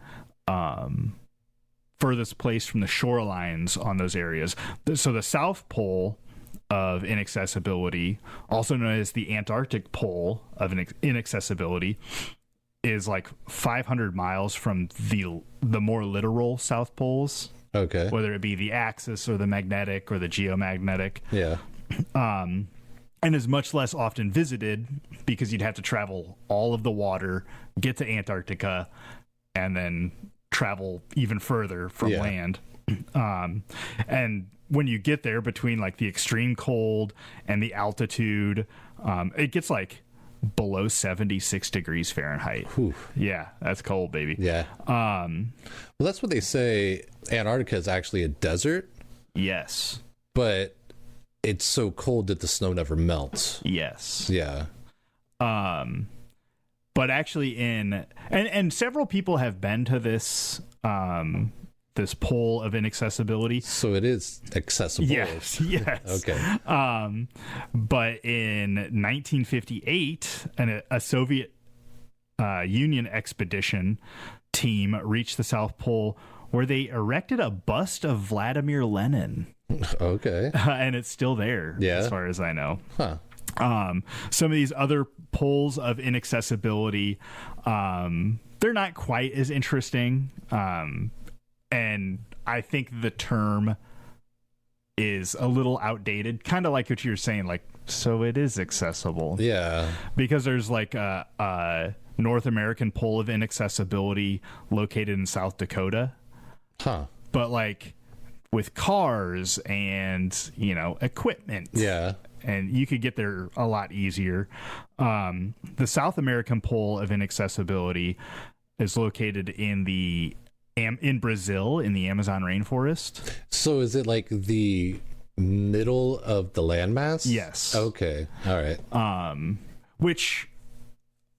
Speaker 1: furthest place from the shorelines on those areas. So the South Pole of inaccessibility, also known as the Antarctic Pole of inaccessibility, is like 500 miles from the more literal South Poles.
Speaker 2: Okay.
Speaker 1: Whether it be the axis or the magnetic or the geomagnetic.
Speaker 2: Yeah.
Speaker 1: And is much less often visited because you'd have to travel all of the water, get to Antarctica, and then travel even further from land. And when you get there, between like the extreme cold and the altitude, it gets like below 76 degrees Fahrenheit.
Speaker 2: Whew.
Speaker 1: Yeah, that's cold, baby.
Speaker 2: Yeah. Well, that's what they say. Antarctica is actually a desert.
Speaker 1: Yes.
Speaker 2: But it's so cold that the snow never melts.
Speaker 1: Yes.
Speaker 2: Yeah.
Speaker 1: But actually and several people have been to this this pole of inaccessibility.
Speaker 2: So it is accessible.
Speaker 1: Yes.
Speaker 2: Okay.
Speaker 1: But in 1958, a Soviet Union expedition team reached the South Pole, where they erected a bust of Vladimir Lenin.
Speaker 2: Okay.
Speaker 1: And it's still there, as far as I know.
Speaker 2: Huh.
Speaker 1: Some of these other poles of inaccessibility, they're not quite as interesting. And I think the term is a little outdated, kind of like what you were saying, like, so it is accessible.
Speaker 2: Yeah.
Speaker 1: Because there's like a North American pole of inaccessibility located in South Dakota.
Speaker 2: Huh.
Speaker 1: But like with cars and, equipment.
Speaker 2: Yeah.
Speaker 1: and you could get there a lot easier. The South American pole of inaccessibility is located in Brazil, in the Amazon rainforest.
Speaker 2: So is it like the middle of the landmass?
Speaker 1: Yes.
Speaker 2: Okay. All right.
Speaker 1: Which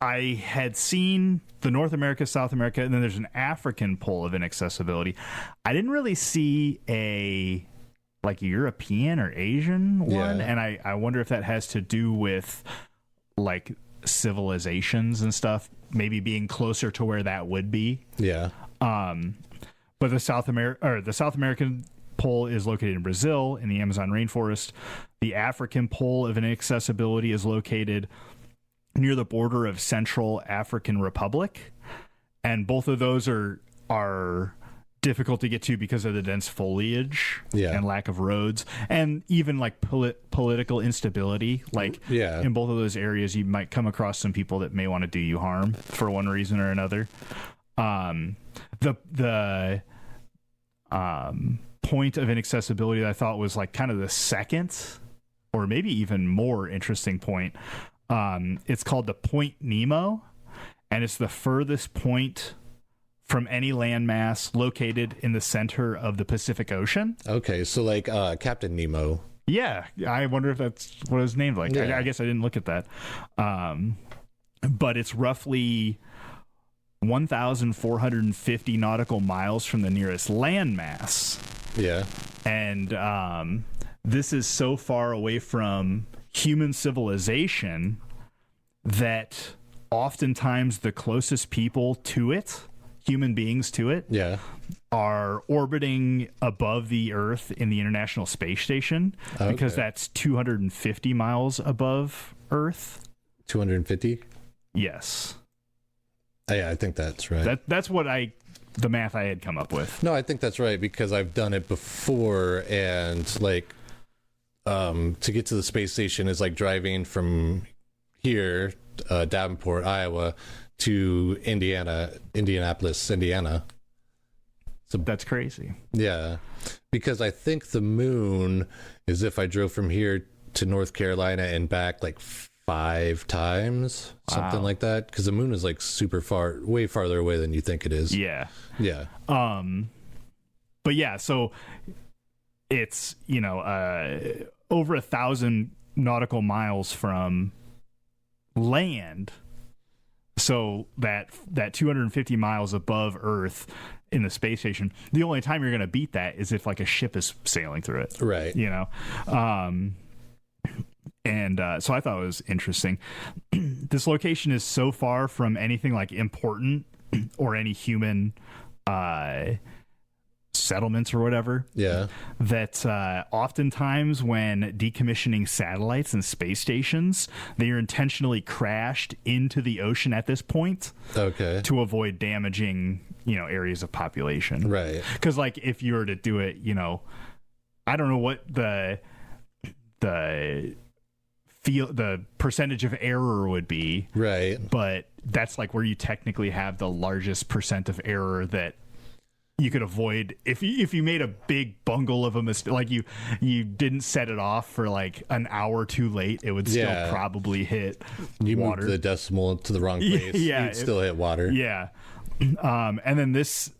Speaker 1: I had seen the North America, South America, and then there's an African pole of inaccessibility. I didn't really see a like European or Asian one, and I wonder if that has to do with like civilizations and stuff, maybe being closer to where that would be.
Speaker 2: Yeah.
Speaker 1: But the South American pole is located in Brazil, in the Amazon rainforest. The African pole of inaccessibility is located near the border of Central African Republic, and both of those are difficult to get to because of the dense foliage and lack of roads, and even like political instability. Like in both of those areas, you might come across some people that may want to do you harm for one reason or another. The point of inaccessibility that I thought was like kind of the second, or maybe even more interesting point. It's called the Point Nemo, and it's the furthest point from any landmass located in the center of the Pacific Ocean.
Speaker 2: Okay, so like Captain Nemo.
Speaker 1: Yeah, I wonder if that's what it's named like. I guess I didn't look at that. But it's roughly 1,450 nautical miles from the nearest landmass.
Speaker 2: Yeah.
Speaker 1: And this is so far away from human civilization that oftentimes the closest people to it, human beings to it, are orbiting above the Earth in the International Space Station, because that's 250 miles above Earth.
Speaker 2: 250?
Speaker 1: Yes.
Speaker 2: Yeah, I think that's right.
Speaker 1: That's the math I had come up with.
Speaker 2: No, I think that's right, because I've done it before, and like to get to the space station is like driving from here, Davenport, Iowa, to Indianapolis, Indiana.
Speaker 1: So that's crazy.
Speaker 2: Yeah, because I think the moon is, if I drove from here to North Carolina and back like 5 times, something like that, because the moon is like super far, way farther away than you think it is.
Speaker 1: Yeah. But yeah, so it's, over 1,000 nautical miles from land. So that 250 miles above Earth in the space station, the only time you're going to beat that is if like a ship is sailing through it.
Speaker 2: Right.
Speaker 1: And so I thought it was interesting. This location is so far from anything like important or any human settlements or whatever, that oftentimes when decommissioning satellites and space stations, they are intentionally crashed into the ocean at this point to avoid damaging areas of population,
Speaker 2: right?
Speaker 1: Because like if you were to do it, I don't know what the percentage of error would be,
Speaker 2: right?
Speaker 1: But that's like where you technically have the largest percent of error that you could avoid if you made a big bungle of a mistake, like you didn't set it off for like an hour too late, it would still probably hit water.
Speaker 2: Moved the decimal to the wrong place, you'd still hit water.
Speaker 1: And then this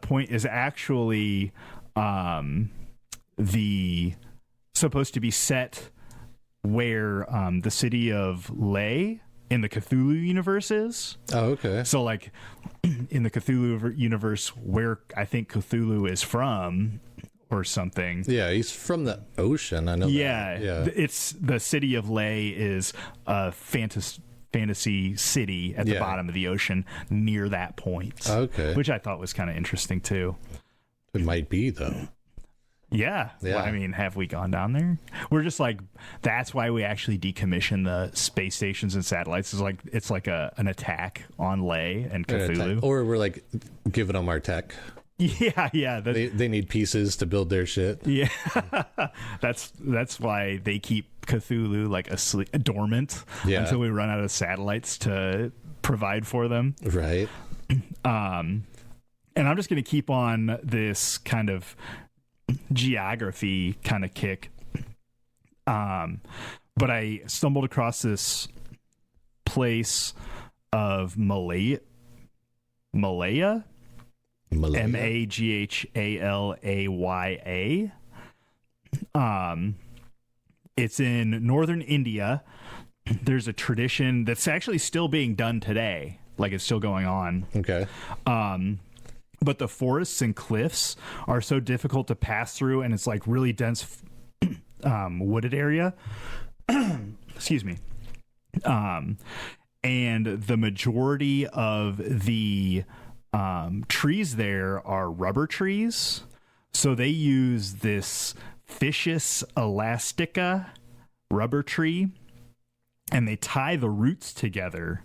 Speaker 1: point is actually supposed to be set where the city of Leh in the Cthulhu universe is. So like in the Cthulhu universe, where I think Cthulhu is from or something.
Speaker 2: Yeah, he's from the ocean, I know that. Yeah.
Speaker 1: It's the city of Leh is a fantasy city at the bottom of the ocean near that point. Which I thought was kind of interesting too.
Speaker 2: It might be though.
Speaker 1: Yeah. Well, I mean, have we gone down there? We're just like, that's why we actually decommission the space stations and satellites. It's like an attack on Leh and Cthulhu.
Speaker 2: Or we're like giving them our tech.
Speaker 1: Yeah.
Speaker 2: They need pieces to build their shit.
Speaker 1: Yeah. That's why they keep Cthulhu like dormant until we run out of satellites to provide for them.
Speaker 2: Right.
Speaker 1: And I'm just going to keep on this kind of geography kind of kick. But I stumbled across this place of Malaya, Maghalaya. It's in northern India. There's a tradition that's actually still being done today. Like, it's still going on.
Speaker 2: Okay.
Speaker 1: But the forests and cliffs are so difficult to pass through, and it's like really dense wooded area. Excuse me. And the majority of the trees there are rubber trees. So they use this Ficus elastica rubber tree, and they tie the roots together.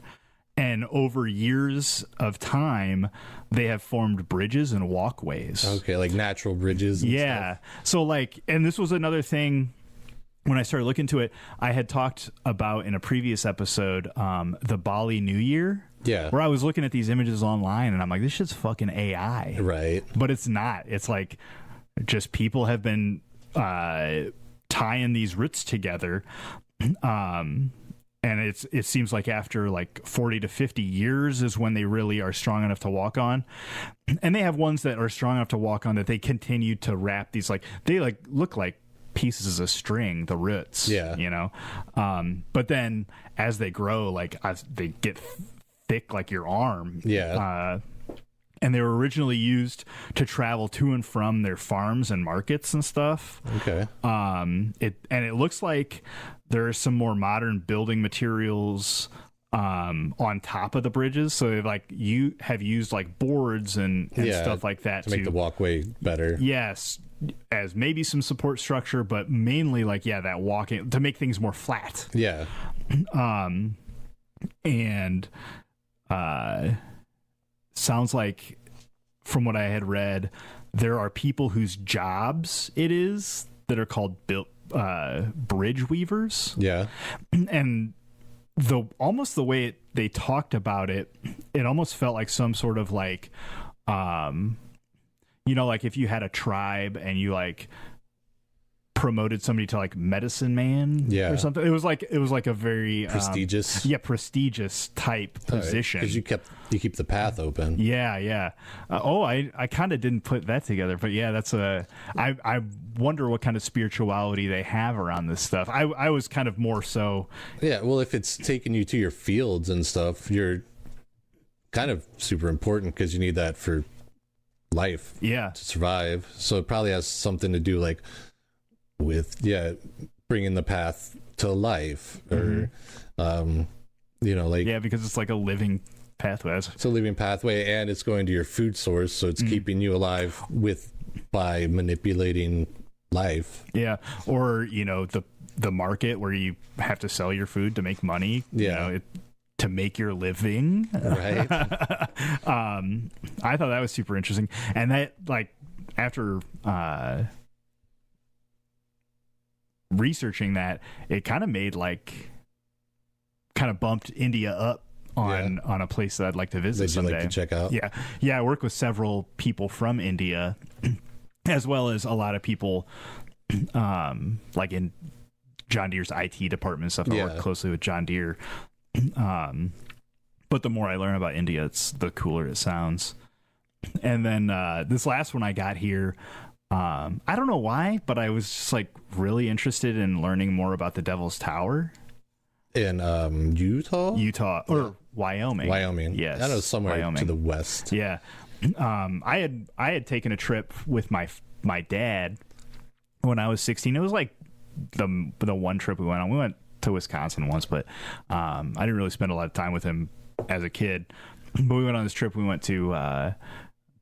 Speaker 1: And over years of time, they have formed bridges and walkways.
Speaker 2: Okay, like natural bridges and
Speaker 1: yeah.
Speaker 2: stuff.
Speaker 1: So like, and this was another thing when I started looking into it, I had talked about in a previous episode, the Bali New Year.
Speaker 2: Yeah.
Speaker 1: Where I was looking at these images online and I'm like, this shit's fucking AI.
Speaker 2: Right.
Speaker 1: But it's not. It's like just people have been tying these roots together. And it seems like after like 40 to 50 years is when they really are strong enough to walk on. And they have ones that are strong enough to walk on that they continue to wrap these, like, they like look like pieces of string, the roots.
Speaker 2: Yeah.
Speaker 1: You know? But then as they grow, like as they get thick like your arm.
Speaker 2: Yeah.
Speaker 1: And they were originally used to travel to and from their farms and markets and stuff.
Speaker 2: Okay.
Speaker 1: It looks like there are some more modern building materials on top of the bridges. So like you have used like boards and stuff like that
Speaker 2: to make the walkway better.
Speaker 1: Yes, as maybe some support structure, but mainly like that walking to make things more flat.
Speaker 2: Yeah.
Speaker 1: And sounds like from what I had read, there are people whose jobs it is that are called bridge weavers.
Speaker 2: Yeah.
Speaker 1: And almost the way they talked about it, it almost felt like some sort of like, like if you had a tribe and you like promoted somebody to like medicine man or something. It was like a very
Speaker 2: prestigious
Speaker 1: prestigious type position,
Speaker 2: because you keep the path open.
Speaker 1: I kind of didn't put that together, but that's I wonder what kind of spirituality they have around this stuff. I was kind of more so
Speaker 2: well, if it's taking you to your fields and stuff, you're kind of super important because you need that for life to survive. So it probably has something to do like with bringing the path to life, or
Speaker 1: because it's like a living pathway.
Speaker 2: It's a living pathway, and it's going to your food source, so it's keeping you alive by manipulating life.
Speaker 1: Or the market where you have to sell your food to make money. To make your living.
Speaker 2: Right.
Speaker 1: I thought that was super interesting, and that like after researching that, it kind of made bumped India up on a place that I'd like to visit someday.
Speaker 2: Like to check out.
Speaker 1: I work with several people from India, as well as a lot of people like in John Deere's IT department and stuff. I work closely with John Deere. But the more I learn about India, the cooler it sounds. And then this last one I got here, I don't know why, but I was just like really interested in learning more about the Devil's Tower
Speaker 2: in Utah
Speaker 1: or Wyoming. Yes,
Speaker 2: I know, somewhere
Speaker 1: Wyoming.
Speaker 2: To the west.
Speaker 1: I had taken a trip with my dad when I was 16. It was like the one trip we went on. We went to Wisconsin once, but I didn't really spend a lot of time with him as a kid. But we went on this trip. We went to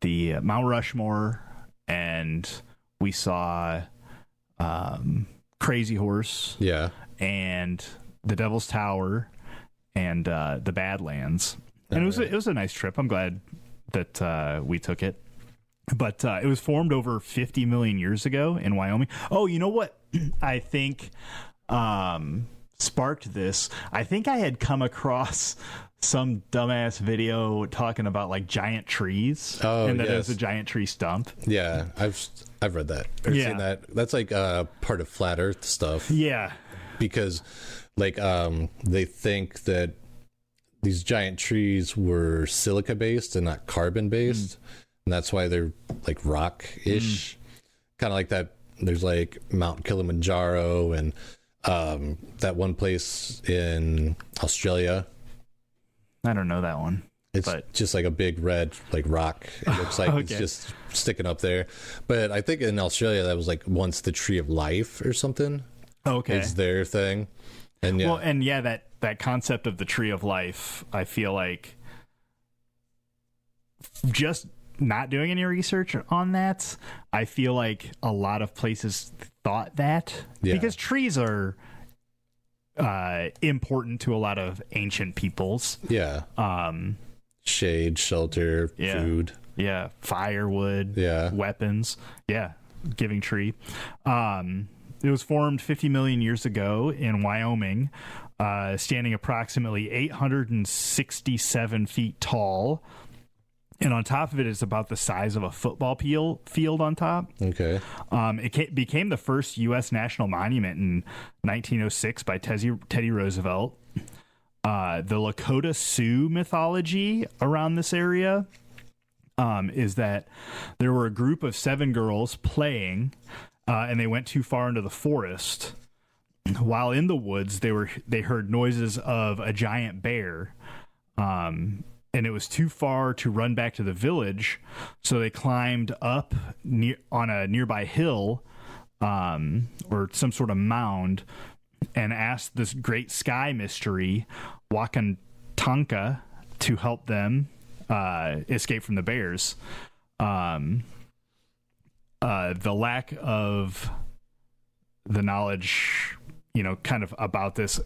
Speaker 1: the Mount Rushmore, and we saw Crazy Horse, and the Devil's Tower, and the Badlands. And it was a nice trip. I'm glad that we took it. But it was formed over 50 million years ago in Wyoming. Oh, you know what? I think sparked this. I think I had come across some dumbass video talking about like giant trees.
Speaker 2: Oh,
Speaker 1: and that
Speaker 2: yes.
Speaker 1: is a giant tree stump.
Speaker 2: Yeah, I've read that. Or
Speaker 1: Yeah.
Speaker 2: seen that. That's like part of flat Earth stuff.
Speaker 1: Yeah.
Speaker 2: Because like they think that these giant trees were silica based and not carbon based, and that's why they're like rock-ish. Kind of like that. There's like Mount Kilimanjaro and that one place in Australia.
Speaker 1: I don't know that one.
Speaker 2: It's just like a big red like rock. It looks like it's
Speaker 1: Okay.
Speaker 2: just sticking up there. But I think in Australia that was like once the tree of life or something.
Speaker 1: Okay.
Speaker 2: It's their thing. And yeah.
Speaker 1: Well, and yeah, that concept of the tree of life, I feel like just not doing any research on that, I feel like a lot of places thought that because trees are important to a lot of ancient peoples.
Speaker 2: Yeah. Shade, shelter,
Speaker 1: Yeah.
Speaker 2: food.
Speaker 1: Yeah, firewood,
Speaker 2: Yeah.
Speaker 1: weapons. Yeah, giving tree. It was formed 50 million years ago in Wyoming, standing approximately 867 feet tall. And on top of it is about the size of a football field on top.
Speaker 2: Okay.
Speaker 1: It became the first U.S. national monument in 1906 by Teddy Roosevelt. The Lakota Sioux mythology around this area is that there were a group of 7 girls playing, and they went too far into the forest. While in the woods, they heard noises of a giant bear, and it was too far to run back to the village, so they climbed up on a nearby hill or some sort of mound and asked this great sky mystery, Wakantanka, to help them escape from the bears. The lack of the knowledge, kind of about this,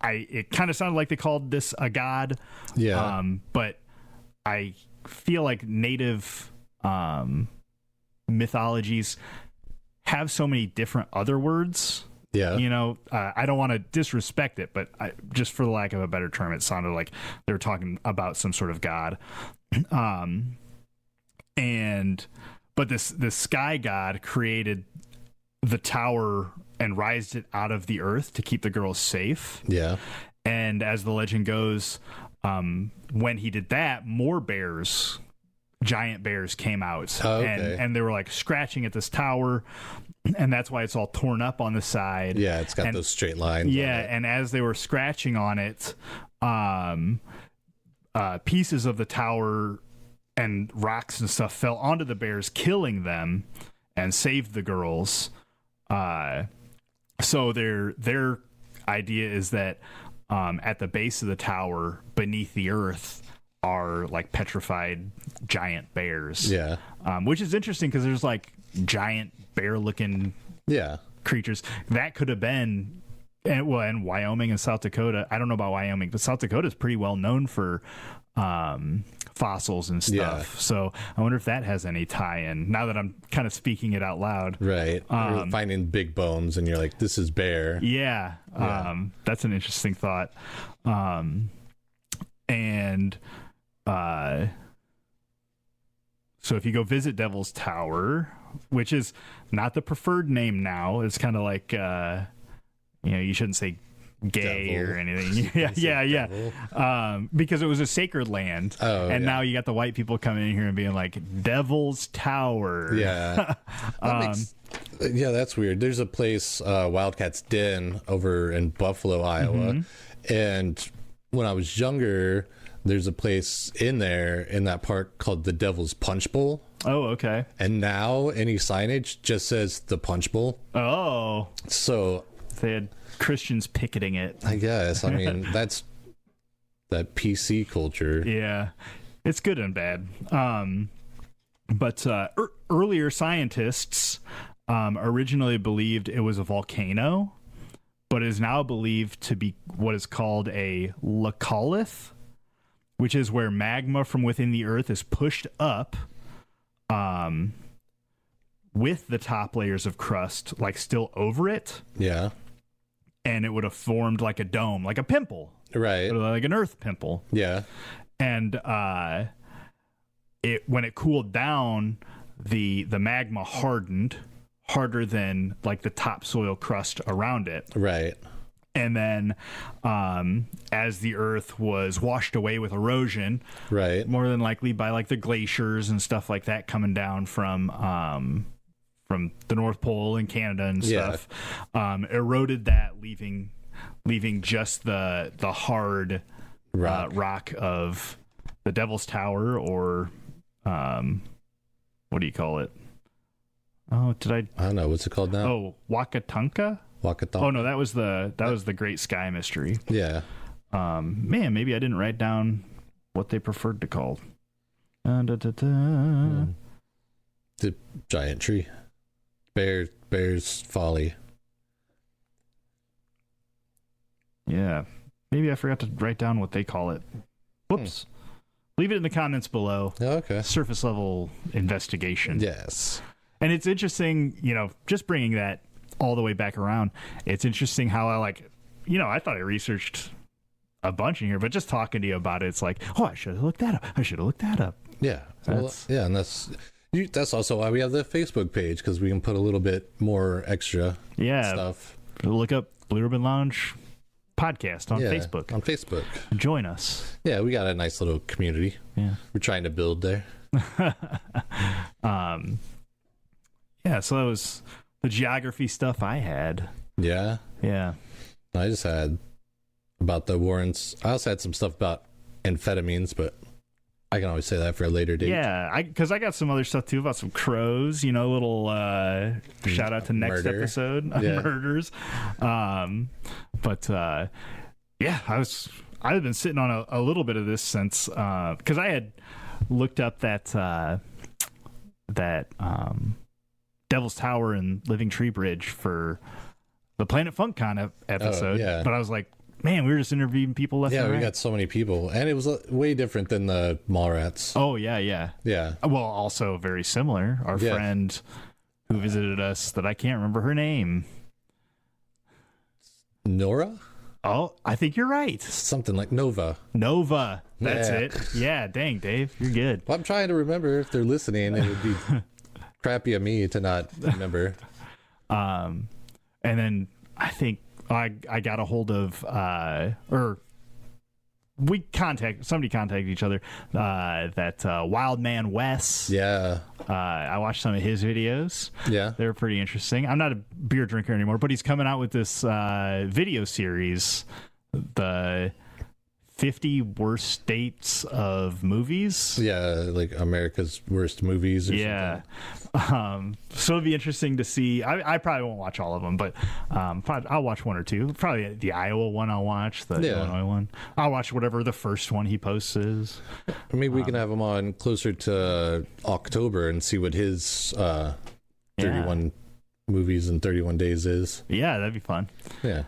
Speaker 1: it kind of sounded like they called this a god.
Speaker 2: Yeah.
Speaker 1: But I feel like native mythologies have so many different other words.
Speaker 2: Yeah.
Speaker 1: I don't want to disrespect it, but just for the lack of a better term, it sounded like they were talking about some sort of god. But this sky god created the tower and raised it out of the earth to keep the girls safe.
Speaker 2: Yeah.
Speaker 1: And as the legend goes, when he did that, more giant bears came out.
Speaker 2: Oh, okay.
Speaker 1: and they were like scratching at this tower, and that's why it's all torn up on the side.
Speaker 2: Yeah, it's got those straight lines.
Speaker 1: Yeah, and as they were scratching on it, pieces of the tower and rocks and stuff fell onto the bears, killing them and saved the girls. So their idea is that at the base of the tower, beneath the earth, are like petrified giant bears.
Speaker 2: Yeah.
Speaker 1: Which is interesting because there's like giant bear-looking creatures that could have been, in Wyoming and South Dakota. I don't know about Wyoming, but South Dakota is pretty well known for fossils and stuff.
Speaker 2: Yeah.
Speaker 1: So I wonder if that has any tie-in. Now that I'm kind of speaking it out loud,
Speaker 2: Right. You're finding big bones, and you're like, "This is bear."
Speaker 1: Yeah. That's an interesting thought. So if you go visit Devil's Tower, which is not the preferred name now, it's kind of like, you shouldn't say gay
Speaker 2: Devil.
Speaker 1: or anything. Yeah. Because it was a sacred land.
Speaker 2: Oh,
Speaker 1: and
Speaker 2: yeah.
Speaker 1: now you got the white people coming in here and being like, Devil's Tower.
Speaker 2: Yeah. That's weird. There's a place, Wildcat's Den, over in Buffalo, Iowa. And when I was younger, there's a place in that park called the Devil's Punch Bowl.
Speaker 1: Oh, okay.
Speaker 2: And now any signage just says the Punch Bowl.
Speaker 1: Oh.
Speaker 2: So
Speaker 1: They had Christians picketing it.
Speaker 2: I guess. I mean, that's that PC culture.
Speaker 1: Yeah. It's good and bad. But earlier scientists originally believed it was a volcano, but is now believed to be what is called a laccolith, which is where magma from within the earth is pushed up with the top layers of crust like still over it.
Speaker 2: Yeah.
Speaker 1: and it would have formed like a dome, like a pimple,
Speaker 2: Right.
Speaker 1: like an Earth pimple.
Speaker 2: Yeah.
Speaker 1: And when it cooled down, the magma hardened harder than like the topsoil crust around it.
Speaker 2: Right.
Speaker 1: And then as the Earth was washed away with erosion,
Speaker 2: Right.
Speaker 1: more than likely by like the glaciers and stuff like that coming down from the North Pole in Canada and stuff, eroded that, leaving just the hard rock of the Devil's Tower, or what do you call it? Oh,
Speaker 2: I don't know. What's it called now?
Speaker 1: Oh, Wakatanka?
Speaker 2: Wakatanka.
Speaker 1: Oh no, that was the Great Sky Mystery.
Speaker 2: Yeah.
Speaker 1: Man, maybe I didn't write down what they preferred to call.
Speaker 2: The giant tree. Bear's Folly.
Speaker 1: Yeah. Maybe I forgot to write down what they call it. Whoops. Leave it in the comments below.
Speaker 2: Oh, okay.
Speaker 1: Surface level investigation.
Speaker 2: Yes.
Speaker 1: And it's interesting, just bringing that all the way back around. It's interesting how I I thought I researched a bunch in here, but just talking to you about it, it's like, oh, I should have looked that up.
Speaker 2: Yeah. And that's also why we have the Facebook page, because we can put a little bit more extra stuff.
Speaker 1: Look up Blue Ribbon Lounge podcast on Facebook.
Speaker 2: On Facebook.
Speaker 1: Join us.
Speaker 2: Yeah, we got a nice little community.
Speaker 1: Yeah.
Speaker 2: We're trying to build there.
Speaker 1: So that was the geography stuff I had.
Speaker 2: Yeah.
Speaker 1: Yeah.
Speaker 2: I just had about the Warrens. I also had some stuff about amphetamines, but I can always say that for a later date.
Speaker 1: Yeah, because I got some other stuff too about some crows. A little shout out to next episode on murders. I've been sitting on a little bit of this since because I had looked up that Devil's Tower and Living Tree Bridge for the Planet Funk Con episode. But I was like, man, we were just interviewing people left and right.
Speaker 2: Yeah, we got so many people. And it was way different than the Mallrats.
Speaker 1: Oh, yeah.
Speaker 2: Yeah.
Speaker 1: Well, also very similar. Our friend who visited us, that I can't remember her name.
Speaker 2: Nora?
Speaker 1: Oh, I think you're right.
Speaker 2: Something like Nova.
Speaker 1: That's it. Yeah, dang, Dave, you're good.
Speaker 2: Well, I'm trying to remember if they're listening. It would be crappy of me to not remember.
Speaker 1: And then I think I got a hold of somebody contacted each other, that Wild Man Wes.
Speaker 2: Yeah.
Speaker 1: I watched some of his videos.
Speaker 2: Yeah.
Speaker 1: They were pretty interesting. I'm not a beer drinker anymore, but he's coming out with this video series, the 50 worst states of movies.
Speaker 2: Yeah, like America's worst movies or something.
Speaker 1: So it'll be interesting to see. I probably won't watch all of them, but I'll watch one or two. Probably the Iowa one I'll watch, the Illinois one. I'll watch whatever the first one he posts is.
Speaker 2: Maybe we can have him on closer to October and see what his 31 movies in 31 days is.
Speaker 1: Yeah, that'd be fun.
Speaker 2: Yeah.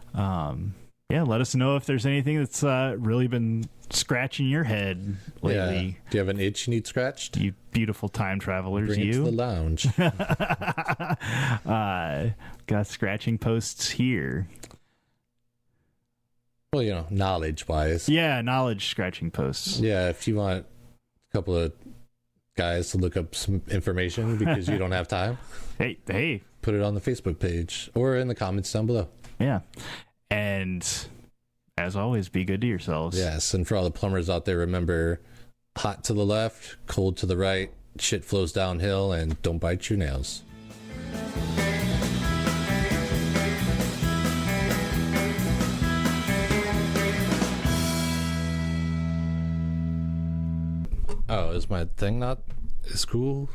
Speaker 1: Let us know if there's anything that's really been scratching your head lately.
Speaker 2: Yeah. Do you have an itch you need scratched?
Speaker 1: You beautiful time travelers,
Speaker 2: Bring it to the lounge.
Speaker 1: Got scratching posts here.
Speaker 2: Well, knowledge-wise.
Speaker 1: Yeah, knowledge scratching posts.
Speaker 2: Yeah, if you want a couple of guys to look up some information because you don't have time.
Speaker 1: Hey.
Speaker 2: Put it on the Facebook page or in the comments down below.
Speaker 1: Yeah. And as always, be good to yourselves.
Speaker 2: Yes, and for all the plumbers out there, remember, hot to the left, cold to the right, shit flows downhill, and don't bite your nails. Oh, is my thing not as cool?